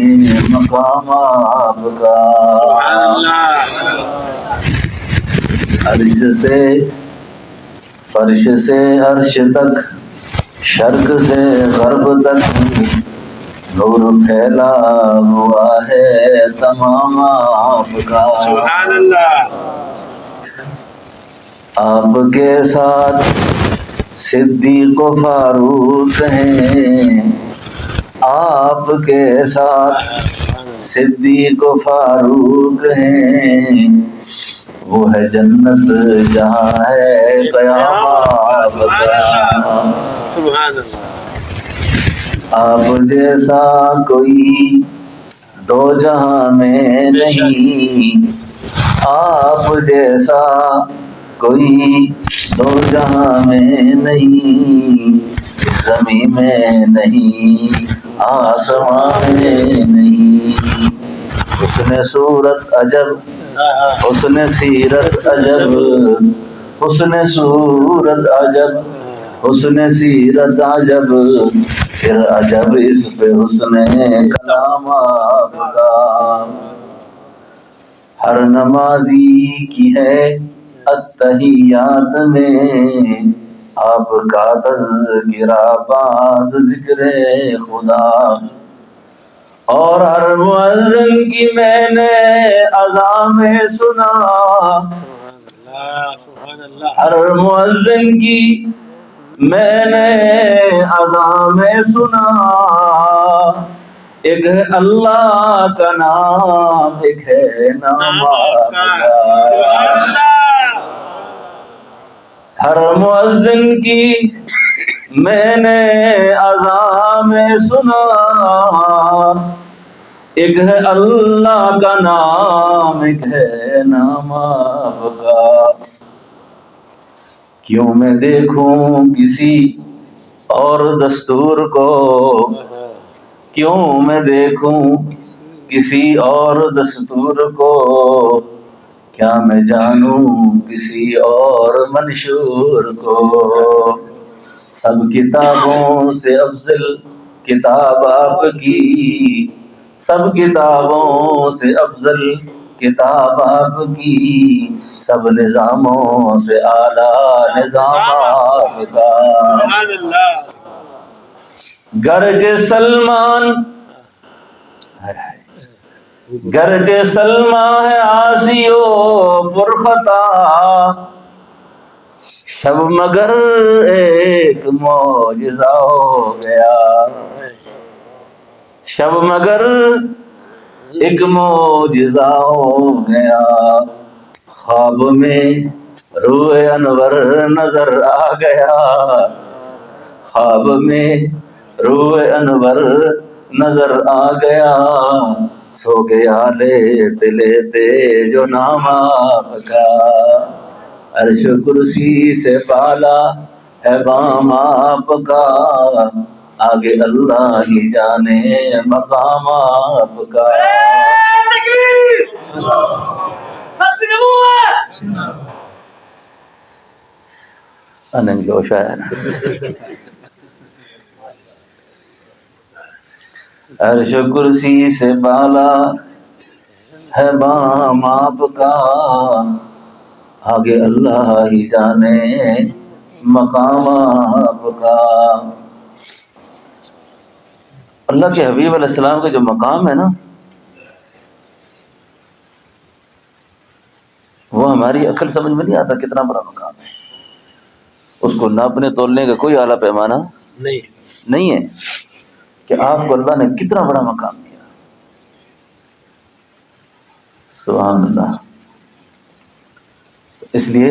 مقام آپ کا. عرش سے فرش سے عرش تک، شرق سے غرب تک نور پھیلا ہوا ہے تمام آپ کا. سبحان اللہ. آپ کے ساتھ صدیق و فاروق ہیں، آپ کے ساتھ صدیق و فاروق ہیں، وہ ہے جنت جہاں ہے قیامت سبحان سبحان اللہ. آپ جیسا کوئی دو جہاں میں نہیں، آپ جیسا کوئی دو جہاں میں نہیں، زمین میں نہیں آسمان میں نہیں. حسن صورت عجب، حسن سیرت عجب، حسن صورت عجب، حسن سیرت عجب، پھر عجب اس پہ حسن کلام آپ کا. ہر نمازی کی ہے التحیات میں آپ کا تذکرہ بعد ذکر خدا، اور ہر مؤذن کی میں نے اذان میں سنا، سبحان اللہ. ہر مؤذن کی میں نے اذان میں سنا، ایک ہے اللہ کا نام، ایک ہے نام آپ کا. سبحان اللہ. ہر مؤذن کی میں نے اذان میں سنا، ایک ہے اللہ کا نام، ایک ہے نام آپ کا. کیوں میں دیکھوں کسی اور دستور کو، کیوں میں دیکھوں کسی اور دستور کو، کیا میں جانوں کسی اور منشور کو. سب کتابوں سے افضل کتاب آپ کی، سب کتابوں سے افضل کتاب آپ کی، سب نظاموں سے اعلیٰ نظام آپ کا. سبحان اللہ. گرج سلمان، گرج سلمان ہے عاصی و پرخطا، شب مگر ایک معجزہ ہو گیا، شب مگر ایک معجزہ ہو گیا. خواب میں روح انور نظر آ گیا، خواب میں روح انور نظر آ گیا، سو گیا لیتے لیتے جو نام آپ کا. عرش کرسی سے بالا ہے بام آپ کا، آگے اللہ ہی جانے مقام آپ کا. انن جوش آیا نا. عرش کرسی سے بالا ہے بام آپ کا، آگے اللہ ہی جانے مقام آپ کا. اللہ کے حبیب علیہ السلام کا جو مقام ہے نا، وہ ہماری عقل سمجھ میں نہیں آتا کتنا بڑا مقام ہے. اس کو ناپنے تولنے کا کوئی اعلیٰ پیمانہ نہیں ہے کہ آپ کو اللہ نے کتنا بڑا مقام دیا. سبحان اللہ. اس لیے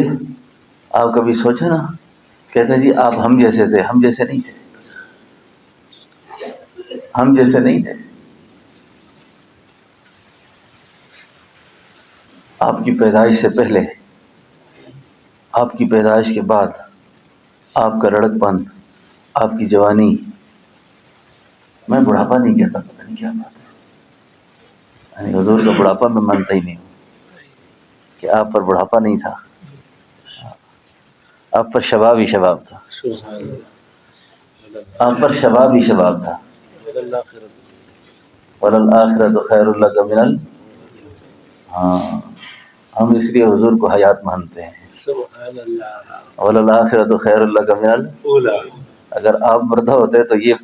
آپ کبھی سوچے نا، کہتے ہیں جی آپ ہم جیسے تھے، ہم جیسے نہیں تھے، ہم جیسے نہیں تھے. آپ کی پیدائش سے پہلے، آپ کی پیدائش کے بعد، آپ کا لڑک پن، آپ کی جوانی، میں بڑھاپا نہیں کہتا، پتہ نہیں کیا بات ہے، یعنی حضور کا بڑھاپا میں مانتا ہی نہیں ہوں کہ آپ پر بڑھاپا نہیں تھا، آپ پر شباب ہی شباب تھا، آپ پر شباب ہی شباب تھا. وَلَلْآخِرَةُ خَيْرٌ لَكَ مِنَ ہاں، ہم اس لیے حضور کو حیات مانتے ہیں. سبحان اللہ. وَلَلْآخِرَةُ خَيْرٌ لَكَ مِنَ اگر آپ مردہ ہوتے تو یہ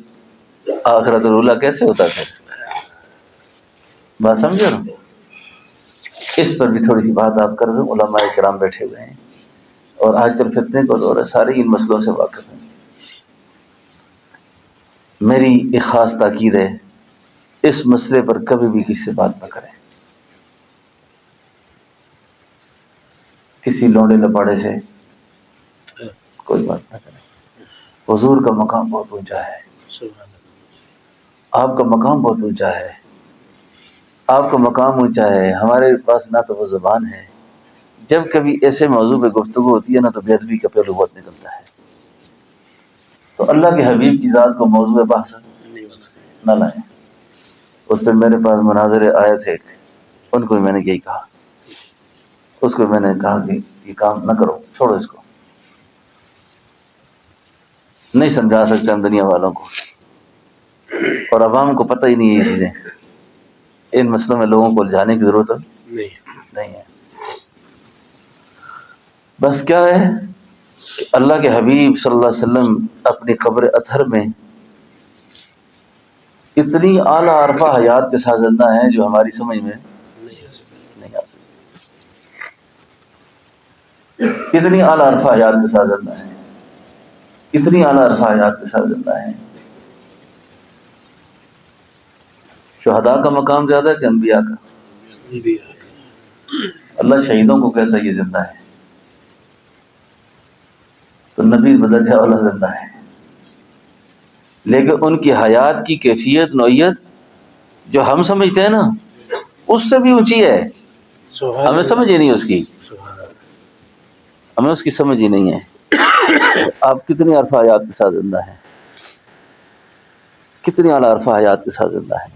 آخرت الاولیٰ کیسے ہوتا تھا؟ بات سمجھو نا. اس پر بھی تھوڑی سی بات آپ کر دوں. علماء کرام بیٹھے ہوئے ہیں اور آج کل فتنے کو دور ہے، سارے ان مسئلوں سے واقف ہیں. میری ایک خاص تاکید ہے، اس مسئلے پر کبھی بھی کسی سے بات نہ کریں، کسی لونڈے لپاڑے سے کوئی بات نہ کریں۔ حضور کا مقام بہت اونچا ہے، سبحان آپ کا مقام بہت اونچا ہے، آپ کا مقام اونچا ہے، ہمارے پاس نہ تو وہ زبان ہے، جب کبھی ایسے موضوع پہ گفتگو ہوتی ہے نا تو بے ادبی کا پہلو بہت نکلتا ہے، تو اللہ کے حبیب کی ذات کو موضوع بحث نہیں بنا ہے۔ نہ لائیں۔ اس سے میرے پاس مناظرے آئے تھے، ان کو بھی میں نے یہی کہا، اس کو میں نے کہا کہ یہ کام نہ کرو، چھوڑو اس کو، نہیں سمجھا سکتے ہم دنیا والوں کو، اور عوام کو پتہ ہی نہیں ہے یہ چیزیں، ان مسئلوں میں لوگوں کو الجھانے کی ضرورت نہیں ہے۔ بس کیا ہے کہ اللہ کے حبیب صلی اللہ علیہ وسلم اپنی قبر اطہر میں اتنی اعلیٰ عرفہ حیات کے ساتھ زندہ ہیں جو ہماری سمجھ میں نہیں آ سکتی، اتنی اعلیٰ عرفہ حیات کے ساتھ زندہ ہیں، اتنی اعلیٰ عرفہ حیات کے ساتھ زندہ ہیں۔ شہداء کا مقام زیادہ ہے کہ انبیاء کا؟ نہیں اللہ شہیدوں کو کیسا یہ زندہ ہے، تو نبی بدرجہ والا زندہ ہے، لیکن ان کی حیات کی کیفیت نوعیت جو ہم سمجھتے ہیں نا اس سے بھی اونچی ہے، سبحان ہمیں سمجھ ہی نہیں اس کی، سبحان اللہ۔ ہمیں اس کی سمجھ ہی نہیں ہے۔ آپ کتنی عرفہ حیات کے ساتھ زندہ ہیں، کتنی اعلیٰ عرفہ حیات کے ساتھ زندہ ہیں،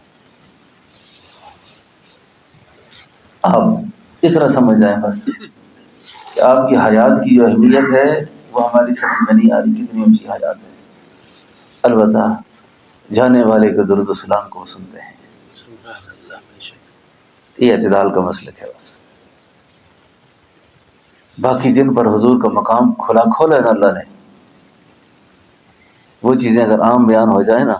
آپ اتنا سمجھ جائیں بس کہ آپ کی حیات کی جو اہمیت ہے وہ ہماری سمجھ میں نہیں آ رہی، کتنی اونچی حیات ہے۔ البتہ جانے والے کے درود و سلام کو سنتے ہیں، سبحان اللہ، بے شک۔ یہ اعتدال کا مسلک ہے بس۔ باقی جن پر حضور کا مقام کھلا ہے نا اللہ نے، وہ چیزیں اگر عام بیان ہو جائیں نا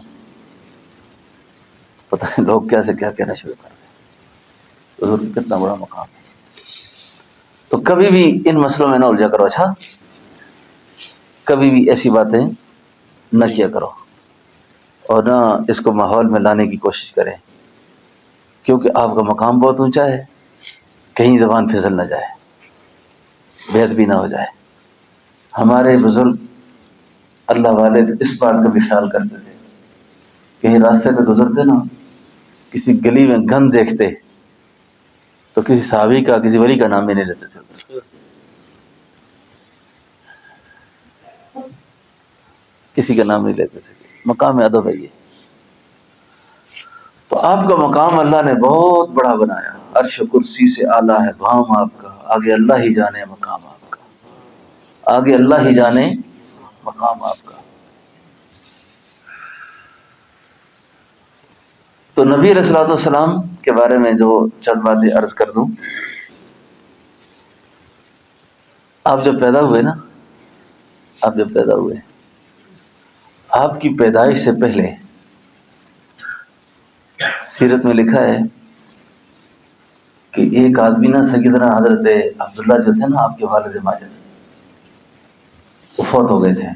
پتہ ہے لوگ کیا سے کیا کہنا شروع کر دیں، حضور کا کتنا بڑا مقام ہے۔ تو کبھی بھی ان مسئلوں میں نہ الجھا کرو، اچھا کبھی بھی ایسی باتیں نہ کیا کرو، اور نہ اس کو ماحول میں لانے کی کوشش کریں، کیونکہ آپ کا مقام بہت اونچا ہے، کہیں زبان پھسل نہ جائے، بے ادبی نہ ہو جائے۔ ہمارے بزرگ اللہ والے اس بات کا بھی خیال کرتے تھے، کہیں راستے پہ گزرتے نا کسی گلی میں گند دیکھتے تو کسی صحابی کا کسی ولی کا نام ہی نہیں لیتے تھے، کسی کا نام نہیں لیتے تھے، مقام ادب ہے یہ۔ تو آپ کا مقام اللہ نے بہت بڑا بنایا، عرش و کرسی سے اعلیٰ ہے مقام آپ کا، آگے اللہ ہی جانے مقام آپ کا، آگے اللہ ہی جانے مقام آپ کا۔ تو نبی علیہ الصلوۃ والسلام کے بارے میں جو چند باتیں عرض کر دوں، آپ جب پیدا ہوئے نا، آپ جب پیدا ہوئے، آپ کی پیدائش سے پہلے سیرت میں لکھا ہے کہ ایک آدمی نا سیدنا حضرت عبداللہ جو تھے نا آپ کے والد ماجد، وہ فوت ہو گئے تھے،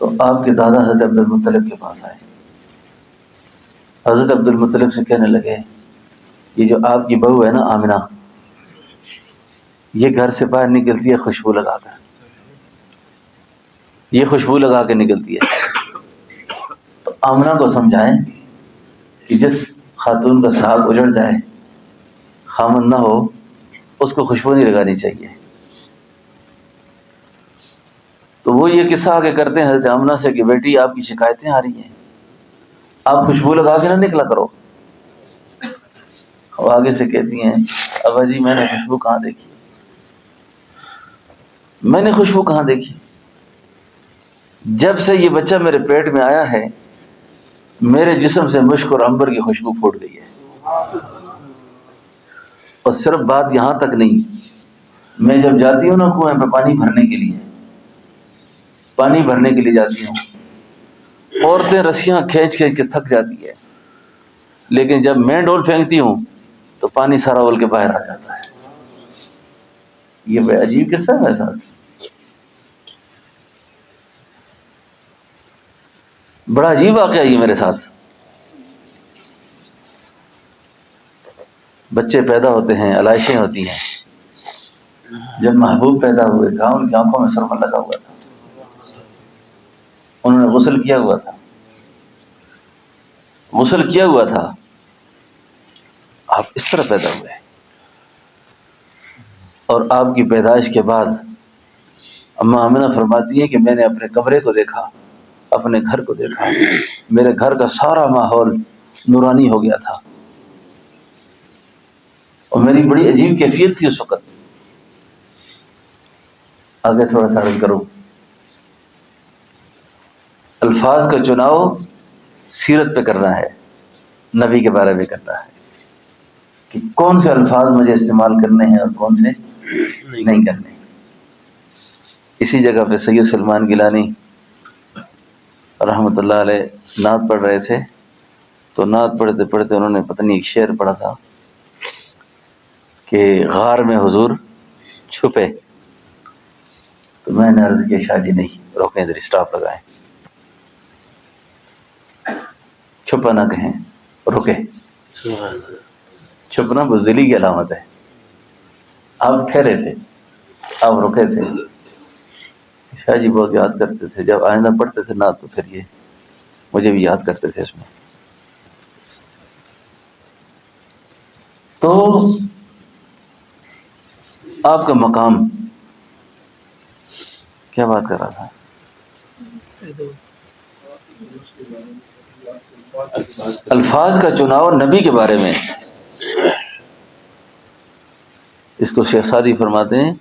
تو آپ کے دادا حضرت عبد المطلب کے پاس آئے، حضرت عبد المطلب سے کہنے لگے یہ جو آپ کی بہو ہے نا آمنہ، یہ گھر سے باہر نکلتی ہے خوشبو لگا کر، یہ خوشبو لگا کے نکلتی ہے، تو آمنہ کو سمجھائیں کہ جس خاتون کا سہاگ اجڑ جائے، خامن نہ ہو، اس کو خوشبو نہیں لگانی چاہیے۔ تو وہ یہ قصہ آگے کرتے ہیں حضرت آمنہ سے کہ بیٹی آپ کی شکایتیں آ رہی ہیں، آپ خوشبو لگا کے نہ نکلا کرو۔ وہ آگے سے کہتی ہیں ابا جی میں نے خوشبو کہاں دیکھی، میں نے خوشبو کہاں دیکھی، جب سے یہ بچہ میرے پیٹ میں آیا ہے میرے جسم سے مشک اور عنبر کی خوشبو پھوٹ گئی ہے۔ اور صرف بات یہاں تک نہیں، میں جب جاتی ہوں نا کنویں پہ پانی بھرنے کے لیے جاتی ہوں، عورتیں رسیاں کھینچ کے تھک جاتی ہے، لیکن جب میں ڈول پھینکتی ہوں تو پانی سارا اول کے باہر آ جاتا ہے۔ یہ بڑا عجیب قصہ ہے میرے ساتھ۔ بڑا عجیب واقعہ یہ میرے ساتھ. بچے پیدا ہوتے ہیں، علائشیں ہوتی ہیں. جب محبوب پیدا ہوئے کہا ان کی آنکھوں میں سرما لگا ہوا تھا، انہوں نے غسل کیا ہوا تھا، غسل کیا ہوا تھا، آپ اس طرح پیدا ہوئے. اور آپ کی پیدائش کے بعد اماں آمنہ فرماتی ہیں کہ میں نے اپنے کمرے کو دیکھا، اپنے گھر کو دیکھا، میرے گھر کا سارا ماحول نورانی ہو گیا تھا. اور میری بڑی عجیب کیفیت تھی اس وقت. آگے تھوڑا سا عرض کروں. الفاظ کا چناؤ سیرت پہ کرنا ہے، نبی کے بارے میں کرنا ہے کہ کون سے الفاظ مجھے استعمال کرنے ہیں اور کون سے نہیں کرنے. اسی جگہ پہ سید سلمان گیلانی رحمۃ اللہ علیہ نعت پڑھ رہے تھے، تو نعت پڑھتے پڑھتے انہوں نے پتہ نہیں ایک شعر پڑھا تھا کہ غار میں حضور چھپے. تو میں نے عرض کیا شاہ جی نہیں، روکیں ادھر اسٹاپ لگائیں، چھپا نہ کہیں، رکے. چھپنا بزدلی کی علامت ہے. آپ ٹھہرے تھے، آپ رکے تھے. شاہ جی بہت یاد کرتے تھے، جب آئندہ پڑھتے تھے نعت تو پھر یہ مجھے بھی یاد کرتے تھے اس میں. تو آپ کا مقام، کیا بات کر رہا تھا؟ الفاظ کا چناؤ نبی کے بارے میں. اس کو شیخ سعدی فرماتے ہیں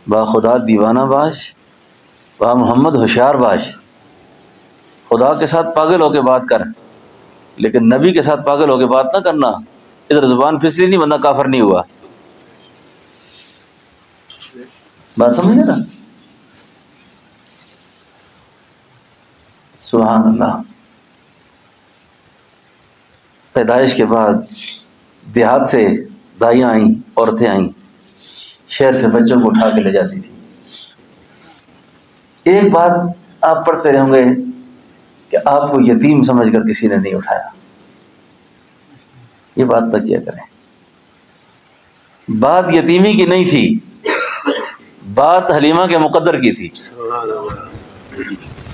با خدا دیوانہ باش، با محمد ہوشیار باش. خدا کے ساتھ پاگل ہو کے بات کر، لیکن نبی کے ساتھ پاگل ہو کے بات نہ کرنا. ادھر زبان پھسلی نہیں، بندہ کافر نہیں ہوا. بات سمجھے نا؟ سبحان اللہ. پیدائش کے بعد دیہات سے دائیاں آئیں، عورتیں آئیں، شہر سے بچوں کو اٹھا کے لے جاتی تھی. ایک بات آپ پڑھتے رہوں گے کہ آپ کو یتیم سمجھ کر کسی نے نہیں اٹھایا. یہ بات تجزیہ کریں. بات یتیمی کی نہیں تھی، بات حلیمہ کے مقدر کی تھی.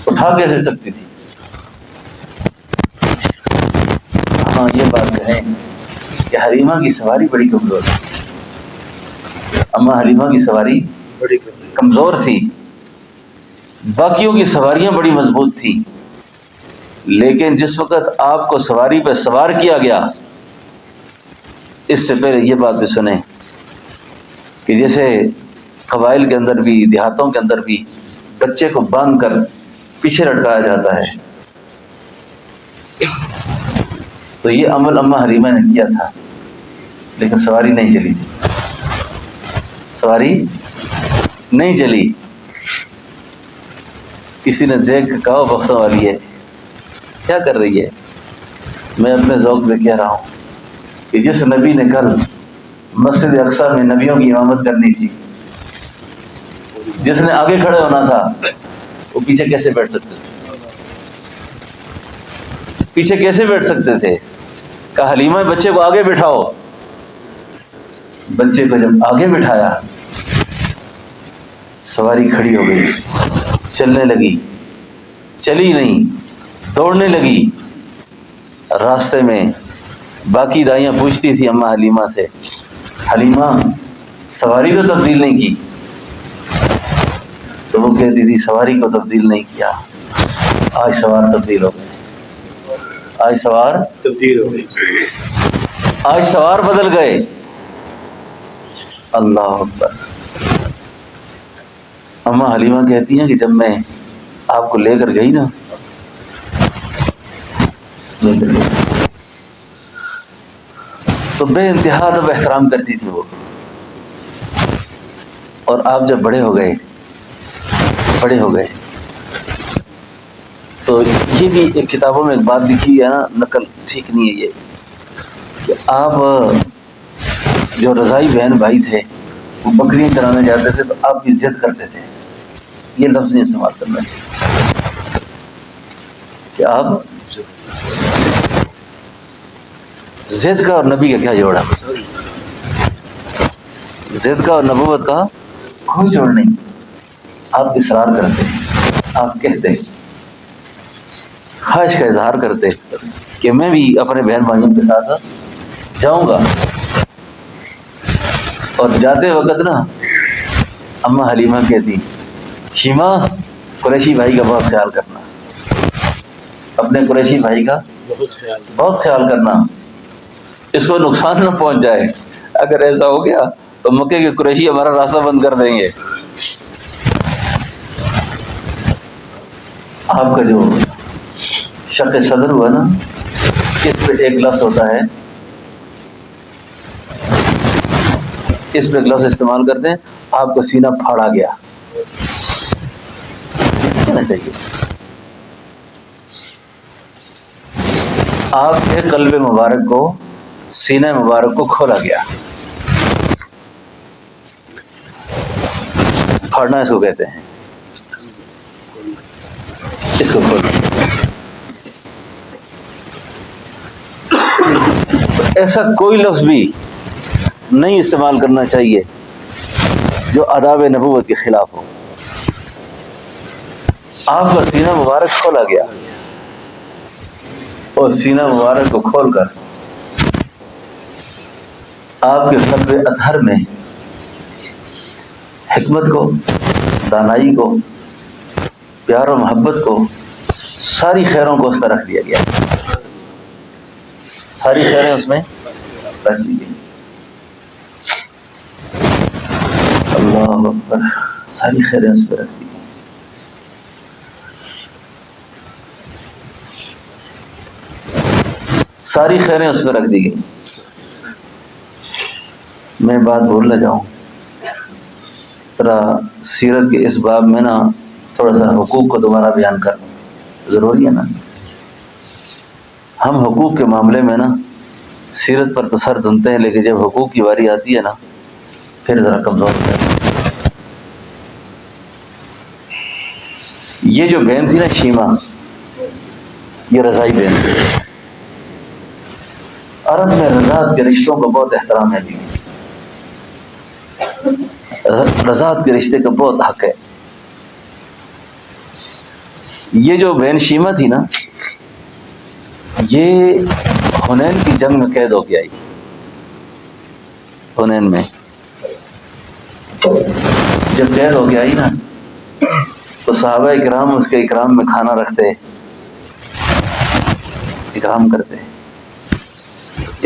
اٹھا کیسے سکتی تھی؟ ہاں یہ بات کہیں کہ حلیمہ کی سواری بڑی کمزور تھی. اما حلیمہ کی سواری بڑی کمزور تھی، باقیوں کی سواریاں بڑی مضبوط تھیں. لیکن جس وقت آپ کو سواری پہ سوار کیا گیا، اس سے پہلے یہ بات بھی سنیں کہ جیسے قبائل کے اندر بھی، دیہاتوں کے اندر بھی بچے کو باندھ کر پیچھے لٹکایا جاتا ہے، تو یہ عمل اماں حلیمہ نے کیا تھا، لیکن سواری نہیں چلی تھی. سواری نہیں چلی. کسی نے دیکھ کے کہا بختوں والی ہے، کیا کر رہی ہے؟ میں اپنے ذوق میں کہہ رہا ہوں کہ جس نبی نے کل مسجد اقصیٰ میں نبیوں کی امامت کرنی تھی، جس نے آگے کھڑے ہونا تھا، وہ پیچھے کیسے بیٹھ سکتے تھے؟ پیچھے کیسے بیٹھ سکتے تھے؟ کہا حلیمہ بچے کو آگے بٹھاؤ. بچے کو جب آگے بٹھایا، سواری کھڑی ہو گئی، چلنے لگی، چلی نہیں، دوڑنے لگی. راستے میں باقی دائیاں پوچھتی تھی اماں حلیمہ سے، حلیمہ سواری تو تبدیل نہیں کی؟ تو وہ کہتی تھی سواری کو تبدیل نہیں کیا، آج سوار تبدیل ہو گئے، آج سوار تبدیل ہو گئی. آج سوار بدل گئے. اللہ اکبر. اماں حلیمہ کہتی ہیں کہ جب میں آپ کو لے کر گئی نا، تو بے انتہا ادب احترام کرتی تھی وہ. اور آپ جب بڑے ہو گئے تو یہ بھی ایک کتابوں میں ایک بات لکھی ہے نا، نقل ٹھیک نہیں ہے یہ، کہ آپ جو رضائی بہن بھائی تھے وہ بکریاں چرانے جاتے تھے تو آپ بھی ضد کرتے تھے. یہ لفظ نہیں استعمال کرنا چاہیے. کہ آپ ضد کا اور نبی کا کیا جوڑا؟ ضد کا اور نبوت کا کوئی جوڑ نہیں. آپ اصرار کرتے، آپ کہتے، خواہش کا اظہار کرتے کہ میں بھی اپنے بہن بھائیوں کے ساتھ جاؤں گا. اور جاتے وقت نا اماں حلیمہ کہتی، شیما قریشی بھائی کا بہت خیال کرنا، اپنے قریشی بھائی کا بہت خیال کرنا، اس کو نقصان نہ پہنچ جائے. اگر ایسا ہو گیا تو مکے کے قریشی ہمارا راستہ بند کر دیں گے. آپ کا جو شق صدر ہوا نا، اس پہ ایک لفظ ہوتا ہے، اس پہ ایک لفظ استعمال کرتے ہیں، آپ کا سینہ پھاڑا گیا. کہنا چاہیے آپ کے قلب مبارک کو، سینہ مبارک کو کھولا گیا. پھاڑنا اس کو کہتے ہیں، اس کو کھولنا. ایسا کوئی لفظ بھی نہیں استعمال کرنا چاہیے جو آداب نبوت کے خلاف ہو. آپ کا سینہ مبارک کھولا گیا، اور سینہ مبارک کو کھول کر آپ کے قلب اطہر میں حکمت کو، دانائی کو، پیار و محبت کو، ساری خیروں کو اس میں رکھ دیا گیا. ساری خیریں اس میں رکھ دی گئی. اللہ اکبر، ساری خیریں اس پہ رکھ دی گئی. ساری خیریں اس پہ رکھ دی گئی. میں بات بھول نہ جاؤں، ذرا سیرت کے اس باب میں نا تھوڑا سا حقوق کو دوبارہ بیان کرنا ضروری ہے نا. ہم حقوق کے معاملے میں نا سیرت پر تو سر دھنتے ہیں، لیکن جب حقوق کی باری آتی ہے نا پھر ذرا کمزور ہو جاتے ہیں. یہ جو بہن تھی نا شیما، یہ رضائی بہن تھی. عرب میں رضاعت کے رشتوں کو بہت احترام ہے. رضاعت کے رشتے کا بہت حق ہے. یہ جو بہن شیما تھی نا، یہ حنین کی جنگ میں قید ہو کے آئی. حنین میں جب قید ہو کے آئی نا تو صحابہ اکرام اس کے اکرام میں کھانا رکھتے، اکرام کرتے.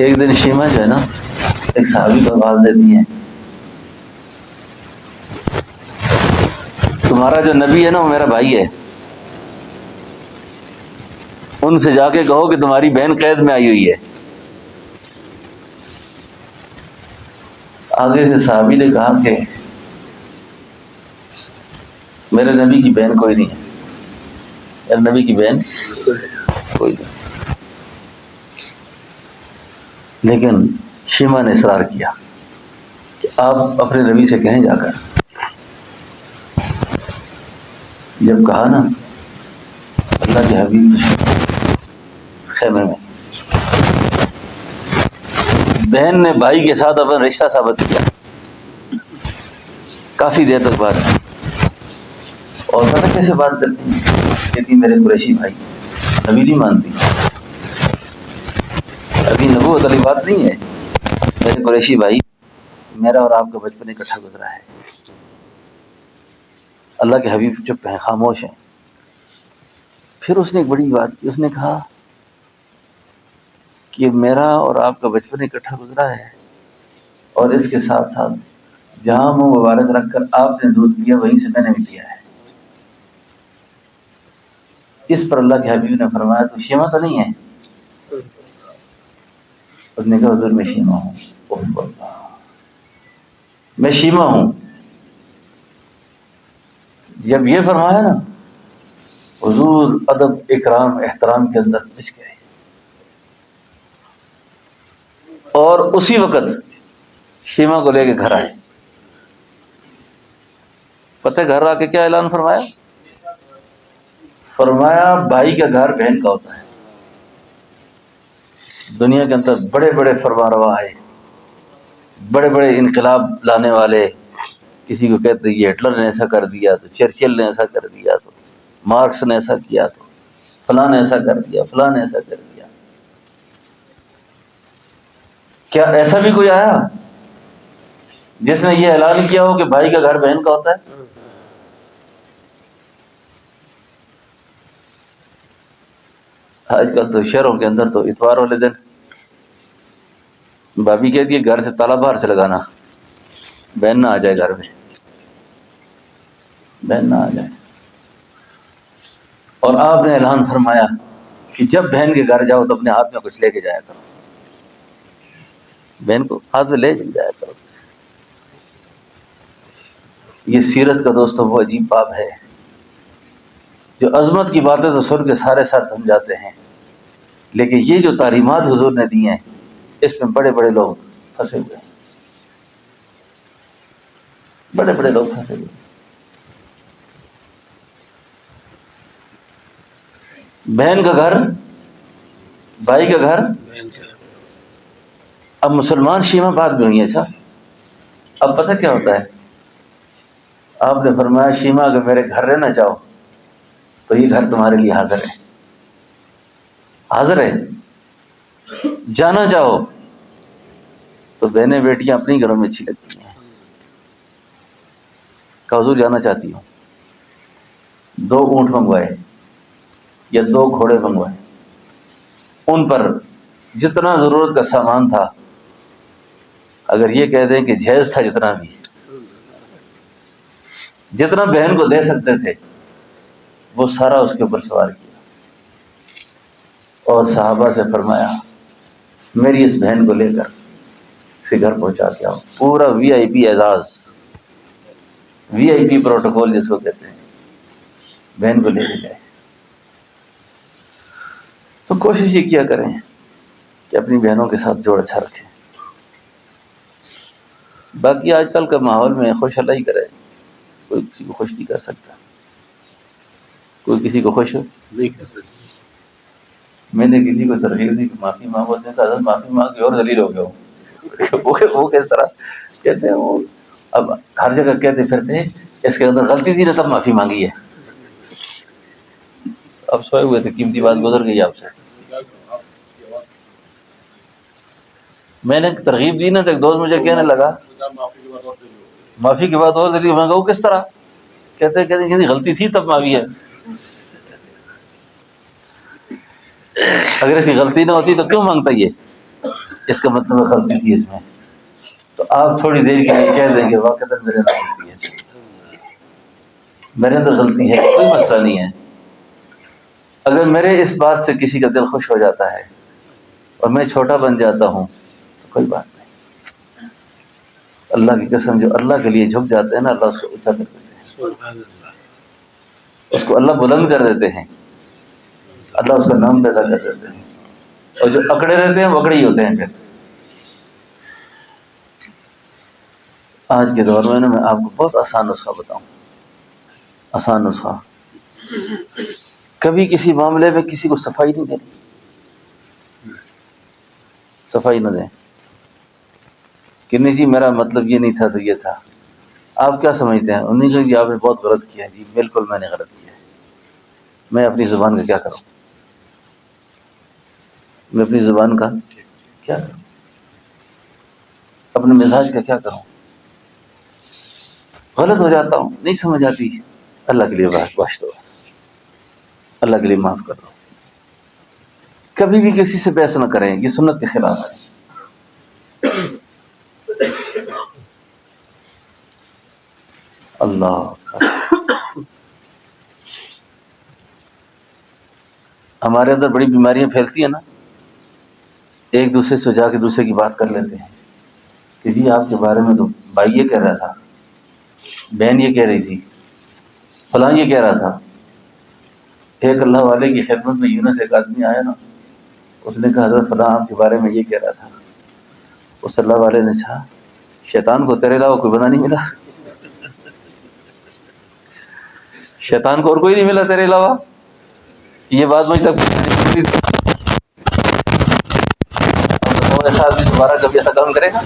ایک دن شیما جو ہے نا ایک صحابی کو آواز دیتی ہیں، تمہارا جو نبی ہے نا وہ میرا بھائی ہے، ان سے جا کے کہو کہ تمہاری بہن قید میں آئی ہوئی ہے. آگے سے صحابی نے کہا کہ میرے نبی کی بہن کوئی نہیں ہے، میرے نبی کی بہن کوئی نہیں. لیکن شیما نے اصرار کیا کہ آپ اپنے نبی سے کہیں جا کر. جب کہا نا، اللہ کے حبیب خیمے میں، بہن نے بھائی کے ساتھ اپنا رشتہ ثابت کیا کافی دیر تک بات. اور پتہ کیسے بات کرتی کہتی میرے قریشی بھائی. ابھی نہیں مانتی، ابھی نبوت والی بات نہیں ہے. میرے قریشی بھائی، میرا اور آپ کا بچپن اکٹھا گزرا ہے. اللہ کے حبیب چپ ہیں، خاموش ہیں. پھر اس نے ایک بڑی بات کی، اس نے کہا کہ میرا اور آپ کا بچپن اکٹھا گزرا ہے، اور اس کے ساتھ ساتھ جہاں منہ مبارک رکھ کر آپ نے دودھ پیا وہیں سے میں نے بھی پیا ہے. اس پر اللہ کے حبیب نے فرمایا تو شیما تو نہیں ہے؟ اس نے کہا حضور میں شیما ہوں. میں شیما ہوں. جب یہ فرمایا نا حضور ادب اکرام احترام کے اندر پچ گئے، اور اسی وقت شیما کو لے کے گھر آئے. پتہ گھر آ کے کیا اعلان فرمایا؟ فرمایا بھائی کا گھر بہن کا ہوتا ہے. دنیا کے اندر بڑے بڑے فرمانروا آئے، بڑے بڑے انقلاب لانے والے، کسی کو کہتے ہیں یہ ہٹلر نے ایسا کر دیا، تو چرچل نے ایسا کر دیا، تو مارکس نے ایسا کیا، تو فلاں نے ایسا کر دیا، فلاں نے ایسا کر دیا. کیا ایسا بھی کوئی آیا جس نے یہ اعلان کیا ہو کہ بھائی کا گھر بہن کا ہوتا ہے؟ آج کل تو شہروں کے اندر تو اتوار والے دن بھابھی کہتی ہے گھر سے تالا باہر سے لگانا، بہن نہ آ جائے گھر میں، بہن نہ آ جائے. اور آپ نے اعلان فرمایا کہ جب بہن کے گھر جاؤ تو اپنے ہاتھ میں کچھ لے کے جایا کرو، بہن کو ہاتھ میں لے کے جایا کرو. یہ سیرت کا دوستوں وہ عجیب باب ہے، جو عظمت کی باتیں تو سن کے سارے سر تھم جاتے ہیں، لیکن یہ جو تعلیمات حضور نے دی ہیں اس میں بڑے بڑے لوگ پھنسے ہوئے ہیں، بڑے بڑے لوگ پھنسے ہوئے ہیں. بہن کا گھر، بھائی کا گھر. بہن کا اب مسلمان شیعہ بعد میں ہوئی ہیں. اچھا اب پتہ کیا ہوتا ہے، آپ نے فرمایا شیما اگر میرے گھر رہنا چاہو تو یہ گھر تمہارے لیے حاضر ہے، حاضر ہے. جانا چاہو تو بہنیں بیٹیاں اپنی گھروں میں اچھی لگتی ہیں. کہ حضور جانا چاہتی ہوں، 2 اونٹ منگوائے یا 2 گھوڑے منگوائے، ان پر جتنا ضرورت کا سامان تھا، اگر یہ کہہ دیں کہ جہیز تھا جتنا بہن کو دے سکتے تھے وہ سارا اس کے اوپر سوار کیا، اور صحابہ سے فرمایا میری اس بہن کو لے کر اسے گھر پہنچا کے آؤ. پورا وی آئی پی اعزاز، وی آئی پی پروٹوکول جس کو کہتے ہیں، بہن کو لے کے جائے. تو کوشش یہ کیا کریں کہ اپنی بہنوں کے ساتھ جوڑ اچھا رکھیں. باقی آج کل کا ماحول میں خوش اللہ ہی کرے، کوئی کسی کو خوش نہیں کر سکتا، کوئی کسی کو خوش. نہیں کر سکتے. میں نے کسی کو ترغیب دی کہ معافی مانگو، اس نے کہا حضرت معافی مانگ کے اور ذلیل ہو گیا ہوں. وہ کس طرح کہتے ہیں، وہ اب ہر جگہ کہتے پھرتے ہیں اس کے اندر غلطی تھی نا تب معافی مانگی ہے. اب سوئے ہوئے تھے، قیمتی بات گزر گئی آپ سے. میں نے ترغیب دی نا تو ایک دوست مجھے کہنے لگا معافی کے بعد اور ذلیل. میں کہا وہ کس طرح؟ کہتے ہیں غلطی تھی تب معافی ہے. اگر اس کی غلطی نہ ہوتی تو کیوں مانگتا یہ؟ اس کا مطلب غلطی تھی اس میں. تو آپ تھوڑی دیر کے لیے کہہ دیں گے واقعہ میرے اندر غلطی ہے، میرے اندر غلطی ہے، کوئی مسئلہ نہیں ہے. اگر میرے اس بات سے کسی کا دل خوش ہو جاتا ہے اور میں چھوٹا بن جاتا ہوں تو کوئی بات نہیں. اللہ کی قسم جو اللہ کے لیے جھک جاتے ہیں نا، اللہ اس کو اونچا کر دیتے ہیں، سبحان اللہ. اس کو اللہ بلند کر دیتے ہیں، اللہ اس کا نام پیدا کر دیتے ہیں. اور جو اکڑے رہتے ہیں وہ اکڑے ہی ہوتے ہیں. پھر آج کے دور میں میں آپ کو بہت آسان نسخہ بتاؤں، آسان نسخہ. کبھی کسی معاملے میں کسی کو صفائی نہیں دینی، صفائی نہ دیں کہ نہیں جی میرا مطلب یہ نہیں تھا تو یہ تھا. آپ کیا سمجھتے ہیں؟ انہیں کہا جی آپ نے بہت غلط کیا. جی بالکل میں نے غلط کیا ہے، میں اپنی زبان کا کیا کروں، میں اپنی زبان کا کیا کروں، اپنے مزاج کا کیا کروں. غلط ہو جاتا ہوں، نہیں سمجھ آتی، اللہ کے لیے بخش دو، اللہ کے لیے معاف کر دو. کبھی بھی کسی سے بحث نہ کریں، یہ سنت کے خلاف ہے. اللہ ہمارے اندر بڑی بیماریاں پھیلتی ہیں نا، ایک دوسرے سے جا کے دوسرے کی بات کر لیتے ہیں کہ جی آپ کے بارے میں تو بھائی یہ کہہ رہا تھا، بہن یہ کہہ رہی تھی، فلاں یہ کہہ رہا تھا. ایک اللہ والے کی خدمت میں یونس ایک آدمی آیا نا، اس نے کہا حضرت فلاں آپ کے بارے میں یہ کہہ رہا تھا. اس اللہ والے نے کہا شیطان کو تیرے علاوہ کوئی بنا نہیں ملا، شیطان کو اور کوئی نہیں ملا تیرے علاوہ. یہ بات مجھ تک پہنچانی تھی. اب ایسا آدمی دوبارہ کبھی ایسا کام کرے گا؟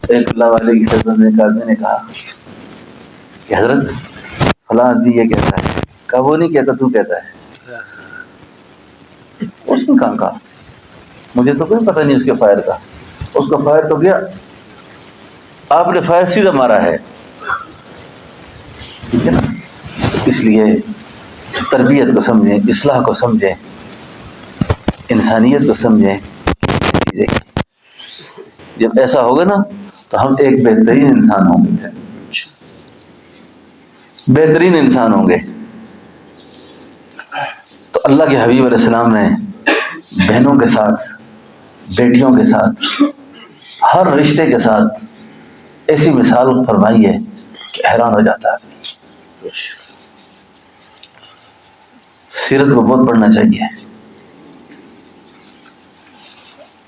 ایک اللہ والے کی خدمت میں ایک آدمی نے کہا کہ حضرت فلاں آدمی یہ کہتا ہے. کہا وہ نہیں کہتا، تو کہتا ہے. اس نے کہا مجھے تو کوئی پتہ نہیں اس کے فائر کا. اس کا فائر تو گیا، آپ نے فائر سیدھا مارا ہے. ٹھیک ہے نا؟ اس لیے تربیت کو سمجھیں، اصلاح کو سمجھیں، انسانیت کو سمجھیں. جب ایسا ہوگا نا تو ہم ایک بہترین انسان ہوں گے، بہترین انسان ہوں گے. تو اللہ کے حبیب علیہ السلام نے بہنوں کے ساتھ، بیٹیوں کے ساتھ، ہر رشتے کے ساتھ ایسی مثال فرمائی ہے کہ حیران ہو جاتا ہے. سیرت کو بہت پڑھنا چاہیے.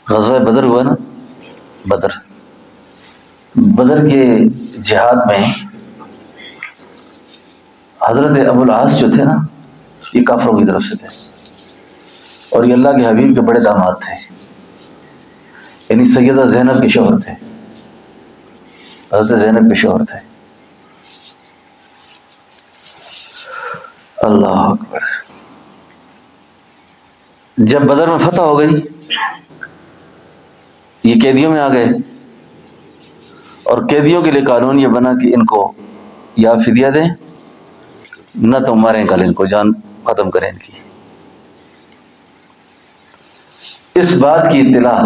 غزوہ بدر ہوا نا، بدر کے جہاد میں حضرت ابو العاص جو تھے نا، یہ کافروں کی طرف سے تھے اور یہ اللہ کے حبیب کے بڑے داماد تھے. یعنی سیدہ زینب کے شوہر تھے، حضرت زینب کے شوہر تھے. اللہ اکبر. جب بدر میں فتح ہو گئی، یہ قیدیوں میں آ گئے اور قیدیوں کے لیے قانون یہ بنا کہ ان کو یا فدیہ دیں نہ تو ماریں کل، ان کو جان ختم کریں ان کی. اس بات کی اطلاع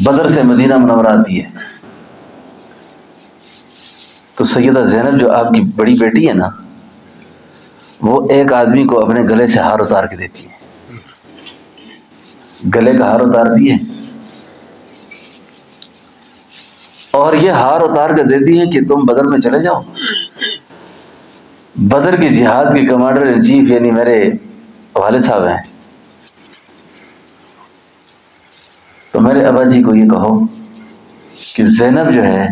بدر سے مدینہ منورہ آتی ہے تو سیدہ زینب جو آپ کی بڑی بیٹی ہے نا، وہ ایک آدمی کو اپنے گلے سے ہار اتار کے دیتی ہے. گلے کا ہار اتار دیے اور یہ ہار اتار کے دیتی ہے کہ تم بدر میں چلے جاؤ. بدر کے جہاد کے کمانڈر ان چیف یعنی میرے والد صاحب ہیں، تو میرے ابا جی کو یہ کہو کہ زینب جو ہے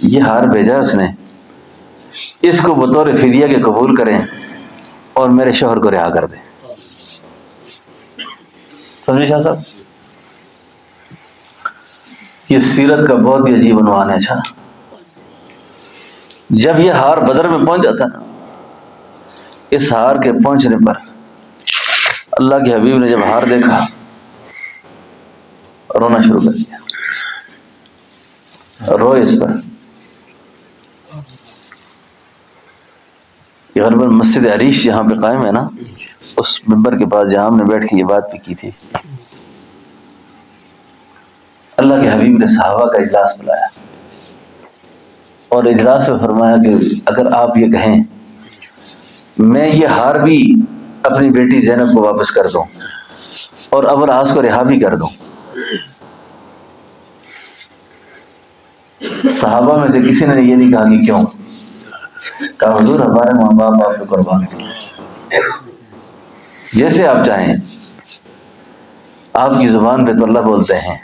یہ ہار بھیجا اس نے، اس کو بطور فدیہ کے قبول کریں اور میرے شوہر کو رہا کر دیں. سمجھے شاہ صاحب؟ یہ سیرت کا بہت ہی عجیب عنوان ہے. اچھا، جب یہ ہار بدر میں پہنچ جاتا نا، اس ہار کے پہنچنے پر اللہ کے حبیب نے جب ہار دیکھا رونا شروع کر دیا. روئے اس پر. یہ غالباً مسجد عریش جہاں پہ قائم ہے نا، اس ممبر کے پاس جہاں ہم نے بیٹھ کے یہ بات بھی کی تھی، اللہ کے حبیب نے صحابہ کا اجلاس بلایا اور اجلاس میں فرمایا کہ اگر آپ یہ کہیں میں یہ ہار بھی اپنی بیٹی زینب کو واپس کر دوں اور ابو العاص کو رہا بھی کر دوں. صحابہ میں سے کسی نے یہ نہیں کہا کہ کیوں. کہا حضور ہمارے ماں باپ آپ کو قربان کریں، جیسے آپ چاہیں. آپ کی زبان پہ تو اللہ بولتے ہیں،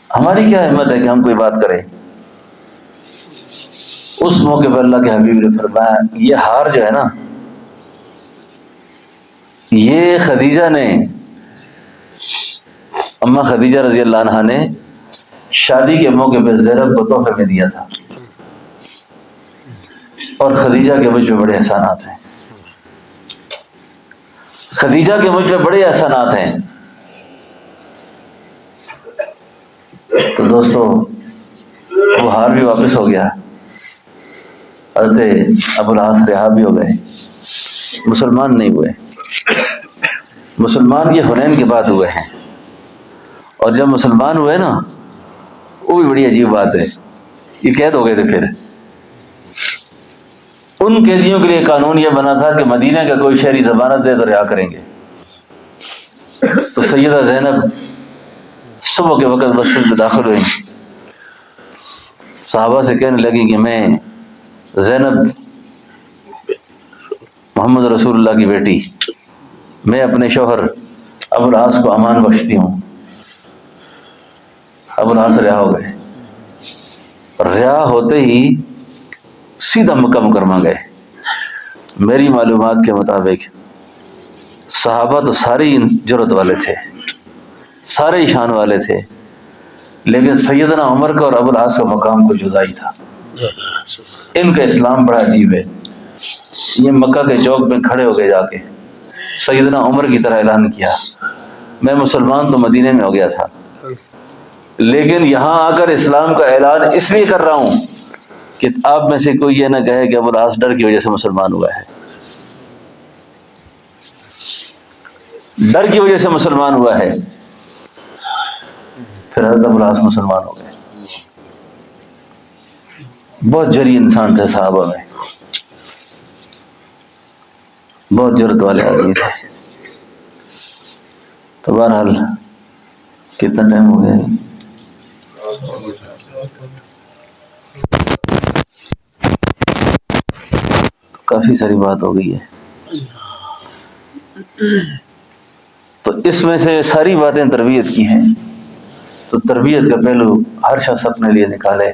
ہماری کیا ہمت ہے کہ ہم کوئی بات کریں. اس موقع پر اللہ کے حبیب نے فرمایا یہ ہار جو ہے نا، یہ خدیجہ نے، اما خدیجہ رضی اللہ عنہا نے شادی کے موقع پہ زینب کو تحفے میں دیا تھا اور خدیجہ کے مجھ پہ بڑے احسانات ہیں. خدیجہ کے مجھ پہ بڑے احسانات ہیں. تو دوستو وہ ہار بھی واپس ہو گیا، حضرت ابو العاص رہا بھی ہو گئے، مسلمان نہیں ہوئے. مسلمان یہ حنین کے بعد ہوئے ہیں، اور جب مسلمان ہوئے نا وہ بھی بڑی عجیب بات ہے، یہ قید ہو گئے تھے. پھر ان قیدیوں کے لیے قانون یہ بنا تھا کہ مدینہ کا کوئی شہری ضمانت دے تو رہا کریں گے. تو سیدہ زینب صبح کے وقت مسجد میں داخل ہوئی، صحابہ سے کہنے لگی کہ میں زینب محمد رسول اللہ کی بیٹی، میں اپنے شوہر ابو العاص کو امان بخشتی ہوں ابو العاص رہا ہو گئے، رہا ہوتے ہی سیدھا مکہ مکرمہ گئے۔ میری معلومات کے مطابق صحابہ تو سارے جرت والے تھے، سارے شان والے تھے، لیکن سیدنا عمر کا اور ابو العاص کا مقام کو جدائی تھا۔ ان کا اسلام بڑا عجیب ہے۔ یہ مکہ کے چوک میں کھڑے ہو گئے، جا کے سیدنا عمر کی طرح اعلان کیا، میں مسلمان تو مدینے میں ہو گیا تھا، لیکن یہاں آ کر اسلام کا اعلان اس لیے کر رہا ہوں کہ آپ میں سے کوئی یہ نہ کہے کہ ابو العاص ڈر کی وجہ سے مسلمان ہوا ہے، ڈر کی وجہ سے مسلمان ہوا ہے۔ پھر حضرت ابو العاص مسلمان ہو گئے۔ بہت جری انسان تھے صحابہ میں، بہت جرت والے آدمی تھے۔ تو بہرحال کتنا ٹائم ہو گیا؟ تو کافی ساری بات ہو گئی ہے۔ تو اس میں سے ساری باتیں تربیت کی ہیں، تو تربیت کا پہلو ہر شخص اپنے لیے نکالے۔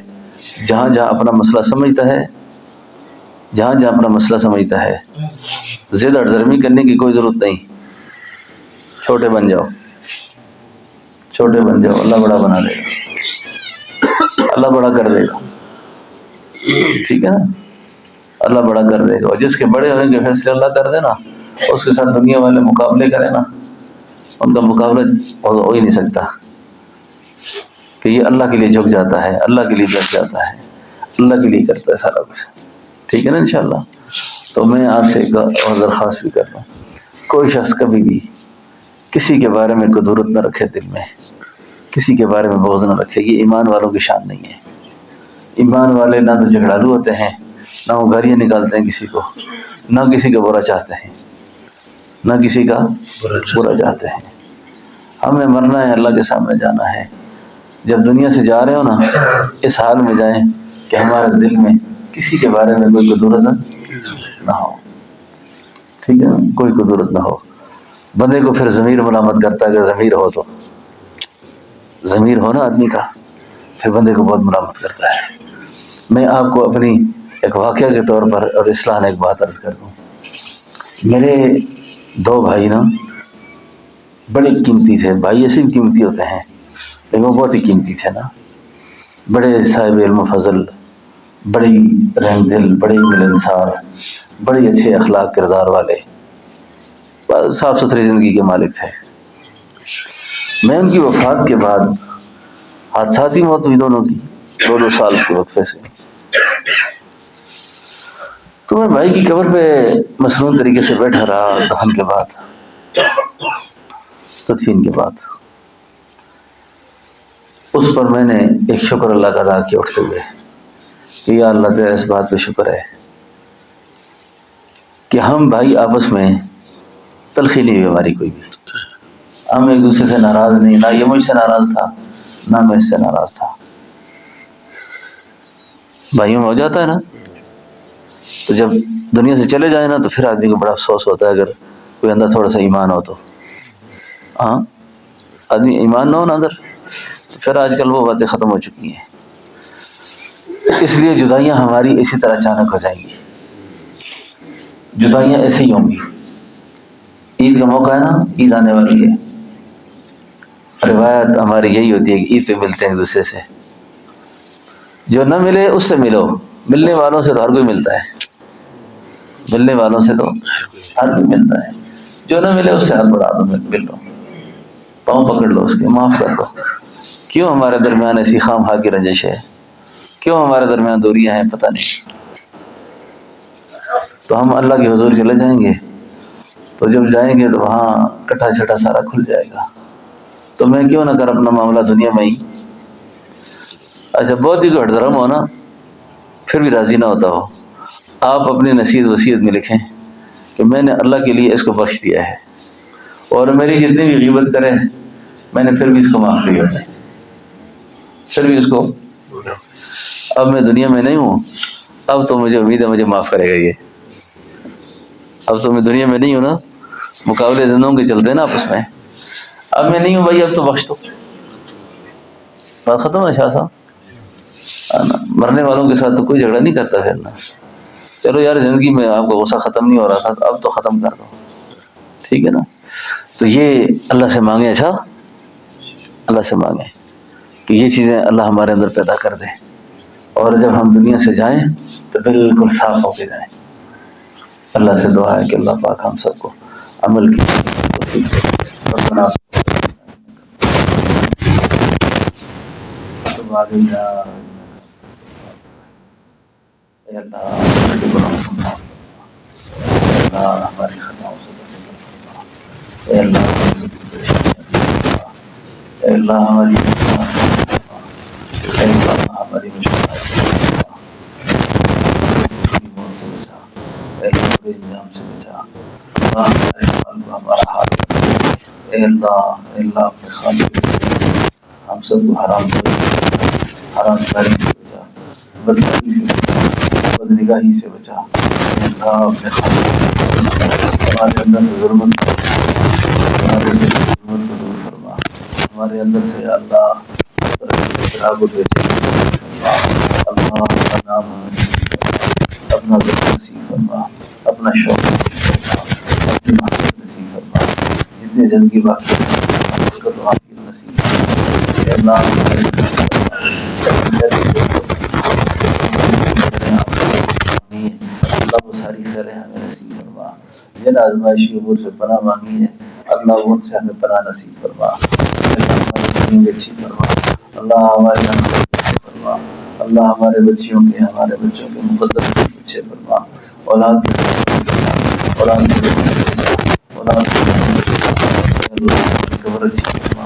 جہاں جہاں اپنا مسئلہ سمجھتا ہے، جہاں جہاں اپنا مسئلہ سمجھتا ہے، زیادہ درمی کرنے کی کوئی ضرورت نہیں۔ چھوٹے بن جاؤ، چھوٹے بن جاؤ، اللہ بڑا بنا دے گا، اللہ بڑا کر دے گا، ٹھیک ہے نا؟ اللہ بڑا کر دے گا۔ اور جس کے بڑے ہونے کے فیصلے اللہ کر دے نا، اس کے ساتھ دنیا والے مقابلے کریں نا، ان کا مقابلہ ہو ہی نہیں سکتا، کہ یہ اللہ کے لیے جھک جاتا ہے، اللہ کے لیے جھک جاتا ہے، اللہ کے لیے کرتا ہے سارا کچھ، ٹھیک ہے نا انشاءاللہ۔ تو میں آپ سے ایک اور درخواست بھی کر رہا ہوں، کوئی شخص کبھی بھی کسی کے بارے میں کدورت نہ رکھے دل میں، کسی کے بارے میں بغض نہ رکھے، یہ ایمان والوں کی شان نہیں ہے۔ ایمان والے نہ تو جھگڑالو ہوتے ہیں، نہ وہ گالیاں نکالتے ہیں کسی کو، نہ کسی کا برا چاہتے ہیں، نہ کسی کا برا چاہتے ہیں۔ ہمیں مرنا ہے، اللہ کے سامنے جانا ہے۔ جب دنیا سے جا رہے ہو نا، اس حال میں جائیں کہ ہمارے دل میں کسی کے بارے میں کوئی کدورت نہ ہو، ٹھیک ہے نا؟ کوئی کدورت نہ ہو۔ بندے کو پھر ضمیر ملامت کرتا ہے، اگر ضمیر ہو تو، ضمیر ہو نا آدمی کا، پھر بندے کو بہت ملامت کرتا ہے۔ میں آپ کو اپنی ایک واقعہ کے طور پر اور اصلاح ایک بات عرض کر دوں۔ میرے دو بھائی نا بڑے قیمتی تھے، بھائی ایسے بھی قیمتی ہوتے ہیں لیکن وہ بہت ہی قیمتی تھے نا، بڑے صاحب علم و فضل، بڑی رحم دل، بڑے ملنسار، بڑے اچھے اخلاق کردار والے، صاف ستھری زندگی کے مالک تھے۔ میں ان کی وفات کے بعد حادثاتی موت ہوئی دونوں کی، 2 سال کے وقفے سے۔ تو میں بھائی کی قبر پہ مصنون طریقے سے بیٹھا رہا، دفن کے بعد، تدفین کے بعد۔ اس پر میں نے ایک شکر اللہ کا ادا کیا اٹھتے ہوئے کہ یا اللہ تیرا اس بات پہ شکر ہے کہ ہم بھائی آپس میں تلخی نہیں ہوئی ہماری کوئی بھی، ہم ایک دوسرے سے ناراض نہیں، نہ یہ مجھ سے ناراض تھا نہ میں اس سے ناراض تھا۔ بھائیوں میں ہو جاتا ہے نا، تو جب دنیا سے چلے جائیں نا تو پھر آدمی کو بڑا افسوس ہوتا ہے، اگر کوئی اندر تھوڑا سا ایمان ہو تو۔ ہاں، آدمی ایمان نہ ہو نا اندر تو پھر آج کل وہ باتیں ختم ہو چکی ہیں۔ اس لیے جدائیاں ہماری اسی طرح اچانک ہو جائیں گی، جدائیاں ایسے ہی ہوں گی۔ عید کا موقع ہے نا، عید آنے والی ہے، روایت ہماری یہی ہوتی ہے کہ عید پہ ملتے ہیں ایک دوسرے سے، جو نہ ملے اس سے ملو، ملنے والوں سے تو ہر کوئی ملتا ہے، ملنے والوں سے تو ہر کوئی ملتا ہے، جو نہ ملے اس سے ہاتھ بڑھا دو، مل لو، پاؤں پکڑ لو اس کے، معاف کر دو۔ کیوں ہمارے درمیان ایسی خام خواہ کی رنجش ہے؟ کیوں ہمارے درمیان دوریاں ہیں؟ پتہ نہیں۔ تو ہم اللہ کے حضور چلے جائیں گے، تو جب جائیں گے تو وہاں کٹا چھٹا سارا کھل جائے گا۔ تو میں کیوں نہ کر اپنا معاملہ دنیا میں ہی، اچھا بہت ہی گھٹ دھرم ہو نا، پھر بھی راضی نہ ہوتا ہو، آپ اپنی نصیحت وصیت میں لکھیں کہ میں نے اللہ کے لیے اس کو بخش دیا ہے، اور میری جتنی بھی غیبت کرے میں نے پھر بھی اس کو معاف کیا ہے، پھر بھی اس کو، اب میں دنیا میں نہیں ہوں، اب تو مجھے امید ہے مجھے معاف کرے گا یہ، اب تو میں دنیا میں نہیں ہوں نا، مقابلے زندوں کے چلتے ہیں نا آپس میں، اب میں نہیں ہوں بھائی، اب تو بخش دو۔ بات ختم ہے شاہ صاحب؟ مرنے والوں کے ساتھ تو کوئی جھگڑا نہیں کرتا پھر نا. چلو یار زندگی میں آپ کا غصہ ختم نہیں ہو رہا تھا تو اب تو ختم کر دو, ٹھیک ہے نا. تو یہ اللہ سے مانگیں, اچھا اللہ سے مانگیں کہ یہ چیزیں اللہ ہمارے اندر پیدا کر دے, اور جب ہم دنیا سے جائیں تو بالکل صاف ہو کے جائیں. اللہ سے دعا ہے کہ اللہ پاک ہم سب کو عمل کی توفیق دے. ربنا تب آگے اے اللہ ہمارے گناہوں سے معاف فرما. اے اللہ ہماری خطاؤں سے بچا. اے اللہ ہم سب کی پریشانیاں. اے اللہ ہماری اے اللہ ہماری مشکلات سے بچا. اے اللہ برے انجام سے بچا. اللہ ہمارے حال کو ہمارا حال. اے اللہ اپنے خالق ہم سب کو حرام کاری سے بچا, بدکاری سے بچا, بدنگاہی سے بچا. اے اللہ اپنے خالق ہمارے اندر سے ظلمت کو دور فرما. ہمارے اندر سے اللہ شراب و اللہ اپنا نام اپنا ذکر نصیب فرما, اپنا شوق نصیب فرما, اپنی محبت نصیب فرما. جتنی زندگی باقی نصیب فرما. اے اللہ اللہ وہ ساری خیریں ہمیں نصیب فرما. جن آزمائشی امور سے پناہ مانگی ہے اللہ ان سے ہمیں پناہ نصیب فرما. ہماری اچھی فرما. اللہ ہمارے اچھے فرما. اللہ ہمارے بچوں کے مقدس اچھے فرما. اولاد قبر اچھی فرما.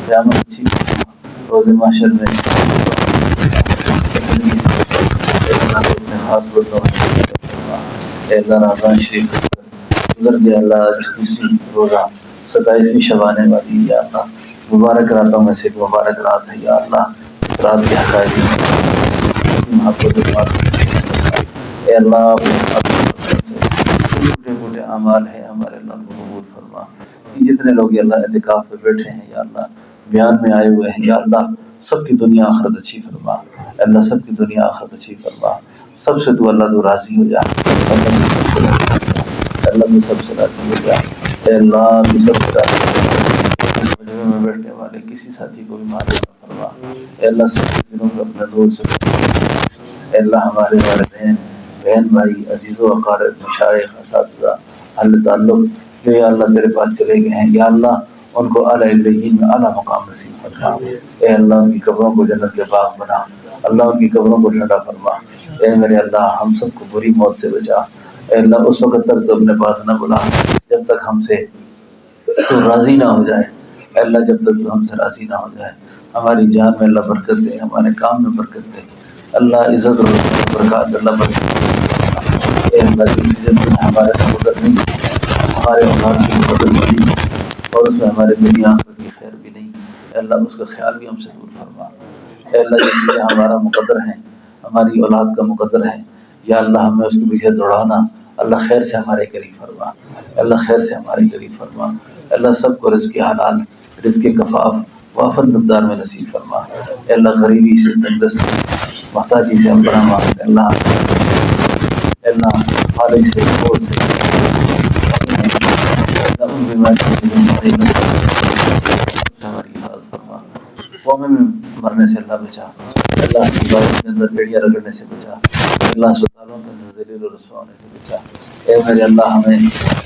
قیامت اچھی فرما. روز محشر میں خاص بندوں اے اللہ رمضان شریف گزر گیا. اللہ 26 روزہ 27ویں شب آنے والی. یا اللہ مبارک راتوں میں سے ایک مبارک رات ہے. یا اللہ رات کے حقائق محبت اے اللہ چھوٹے موٹے اعمال ہیں ہمارے اللہ کو قبول فرما. جتنے لوگ یا اللہ اعتکاف پہ بیٹھے ہیں یا اللہ بیان میں آئے ہوئے ہیں یا اللہ سب کی دنیا آخرت اچھی فرما. اللہ سب کی دنیا آخرت اچھی فرما. سب سے تو اللہ تو راضی ہو جا. اللہ تو سب سے راضی ہو جا. اے اللہ تو سب سے راضی ہو جا. میں بیٹھنے والے کسی ساتھی کو بھی معلوم نہ فرما. اے اللہ سب کے دنوں کو اپنے دور سے اے اللہ ہمارے والدین بہن بھائی عزیز و اقارب مشائخ اساتذہ اہل تعلق جو یا اللہ تیرے پاس چلے گئے ہیں یا اللہ ان کو اعلیٰ علیین میں اعلیٰ مقام نصیب فرما. اے اللہ ان کی قبروں کو جنت کے باغ بنا. اللہ ان کی قبروں کو ٹھنڈا فرما. اے میرے اللہ ہم سب کو بری موت سے بچا. اے اللہ اس وقت تک تو اپنے پاس نہ بلا جب تک ہم سے تو راضی نہ ہو جائے. اے اللہ جب تک تو ہم سے راضی نہ ہو جائے. ہماری جان میں اللہ برکت دے, ہمارے کام میں برکت دے. اللہ عزت اور برکات اللہ برکت. اے اللہ جن ہمارے مقدر نہیں ہمارے اولاد کی مقدر نہیں اور اس میں ہمارے دنیا آخرت کی خیر بھی نہیں. اے اللہ اس کا خیال بھی ہم سے دور فرما. اے اللہ جو چیزیں ہمارا مقدر ہیں ہماری اولاد کا مقدر ہے یا اللہ ہمیں اس کے پیچھے دوڑانا اللہ خیر سے ہمارے قریب فرما. اللہ خیر سے ہمارے قریب فرما. اللہ سب کو رزق حلال رزق کفاف وافر مقدار میں نصیب فرما. اے اللہ غریبی سے تندرستی محتاجی سے ہم بنا مانگتے اے اللہ فالج سے بول سے ان بیماریوں سے ہماری حفاظت فرما. قومیں میں مرنے سے اللہ بچا. اللہ عبادت کے اندر بیڑیاں رگڑنے سے بچا. اللہ اسپتالوں کے اندر ذلیل و رسوا ہونے سے بچا. اے میرے اللہ ہمیں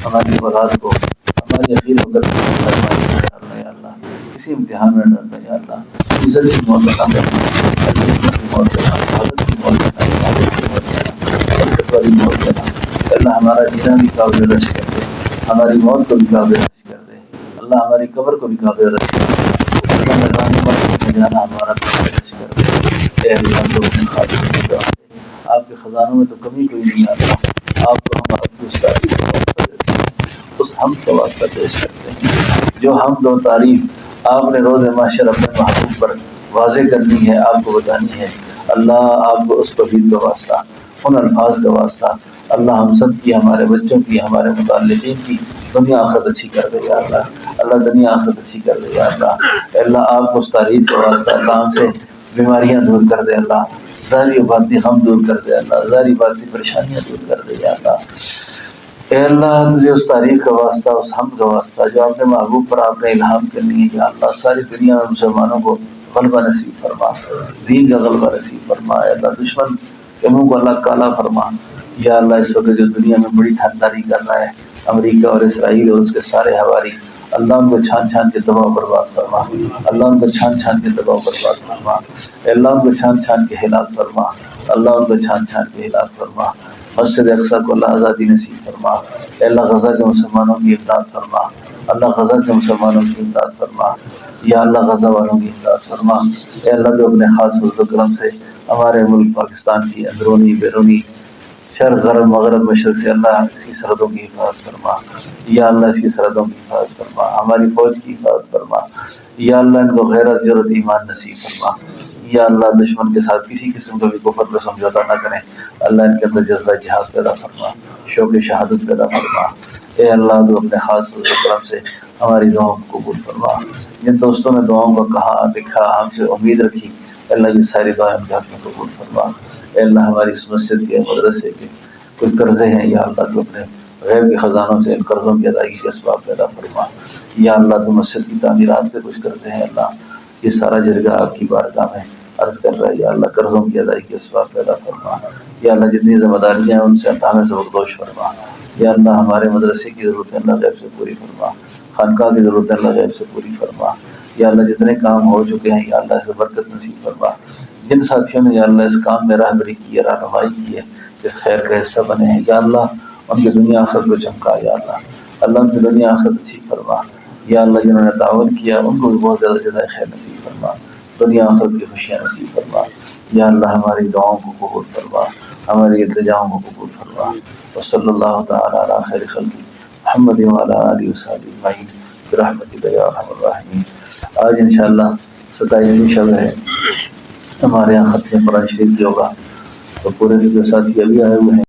ہماری اولاد کو ہماری یقین ہو کر یا اللہ کسی امتحان میں ڈرتا یا اللہ عزت کی موت عطا کرنا. عزت کی موت دینا, حفاظت کی موت دینا, عبادت کی موت دینا, برکت والی موت دینا. اللہ ہمارا جینا بھی قابل رش کر دے, ہماری موت کو بھی قابل رش کر دے. اللہ ہماری قبر کو بھی قابل رش کر دے. اللہ میدان جانا ہمارا قابل رش کر دے. اے اللہ کو اپنے خاص آپ کے خزانوں میں تو کمی کوئی نہیں آتا. آپ کو ہم اپنی اس حمد کا واسطہ پیش کرتے ہیں جو حمد و تعریف آپ نے روز محشر اپنے محبوب پر واضح کرنی ہے, آپ کو بتانی ہے. اللہ آپ کو اس توحید کا واسطہ ان الفاظ کا واسطہ اللہ ہم سب کی ہمارے بچوں کی ہمارے متعلقین کی دنیا آخرت اچھی کر دے. یا اللہ اللہ دنیا آخرت اچھی کر دے یا اللہ. اے اللہ آپ کو اس تعریف کے واسطہ اللہ ہم سے بیماریاں دور کر دے اللہ, ظاہری و باطنی غم دور کر دے اللہ, ظاہری باطنی پریشانیاں دور کر دے یا اللہ. اے اللہ تجھے اس تعریف کا واسطہ, اس حمد کا واسطہ جو آپ نے محبوب پر آپ نے الہام کرنی ہے یا اللہ, ساری دنیا میں مسلمانوں کو غلبہ نصیب فرما, دین کا غلبہ نصیب فرما. اے اللہ دشمن کے منہ کو اللہ کالا فرما یا اللہ. اس وقت جو دنیا میں بڑی ٹھنڈاری کر رہا ہے امریکہ اور اسرائیل اور اس کے سارے ہواری, اللہ ان کو چھان چھان کے تباہ و برباد فرما, اللہ ان کو چھان چھان کے تباہ و برباد فرما. اے اللہ ان کو چھان چھان کے ہلاک فرما, اللہ ان کو چھان چھان کے ہلاک فرما. مسجد اقصی کو اللہ آزادی نصیب فرما. اے اللہ غزہ کے مسلمانوں کی امداد فرما, اللہ غزہ کے مسلمانوں کی امداد فرما یا اللہ, غزہ والوں کی امداد فرما. اے اللہ جو اپنے خاص فضل و کرم سے ہمارے ملک پاکستان کی اندرونی بیرونی شرق غرب مغرب مشرق سے اللہ اس کی سرحدوں کی حفاظت فرما یا اللہ, اس کی سرحدوں کی حفاظت فرما, ہماری فوج کی حفاظت فرما یا اللہ. ان کو غیرت جرت ایمان نصیب فرما یا اللہ. دشمن کے ساتھ کسی قسم کا بھی کفر کا سمجھوتا نہ کریں اللہ. ان کے اندر جذبہ جہاد پیدا فرما, شوق شہادت پیدا فرما. اے اللہ تو اپنے خاص فضل و کرم سے ہماری دعاؤں کو قبول فرما. جن دوستوں نے دعاؤں کا کہا لکھا ہم سے امید رکھی اللہ, یہ ساری دعائیں ہم کے حق میں قبول فرما. اے اللہ ہماری اس مسجد کے مدرسے کے کوئی قرضے ہیں یا اللہ تو اپنے غیب کے خزانوں سے ان قرضوں کی ادائیگی کے اسباب پیدا فرما یا اللہ. تو مسجد کی تعمیرات پہ کچھ قرضے ہیں اللہ, یہ سارا جرگہ آپ کی بارگاہ میں عرض کر رہا ہے یا اللہ. قرضوں کی ادائیگی کے اسباب پیدا فرما یا اللہ. جتنی ذمہ داریاں ہیں ان سے اللہ ہمیں زبردوش فرما یا اللہ. ہمارے مدرسے کی ضرورتیں اللہ غیب سے پوری فرما, خانقاہ کی ضرورتیں اللہ غیب سے پوری فرما یا اللہ. جتنے کام ہو چکے ہیں یا اللہ اس کو برکت نصیب فرما. جن ساتھیوں نے یا اللہ اس کام میں راہبری کی ہے, رہنمائی کی ہے, اس خیر کا حصہ بنے ہیں یا اللہ, ان کی دنیا آخرت کو چمکا یا اللہ. اللہ ان کی دنیا آخرت نصیب فرما یا اللہ. جنہوں نے تعاون کیا ان کو بھی بہت زیادہ جزائے خیر نصیب فرما, دنیا آخرت کی خوشیاں نصیب فرما یا اللہ. ہماری دعاؤں کو قبول فرما, ہماری التجاؤں کو قبول فرما. وصلی اللہ تعالی علی خیر خلقہ محمد وعلی آلہ وصحبہ اجمعین برحمتک یا ارحم الراحمین. آج انشاءاللہ 27ویں شب ہے, ہمارے یہاں ختم قرآن شریف بھی ہوگا, تو پورے جو ساتھی ابھی آئے ہوئے ہیں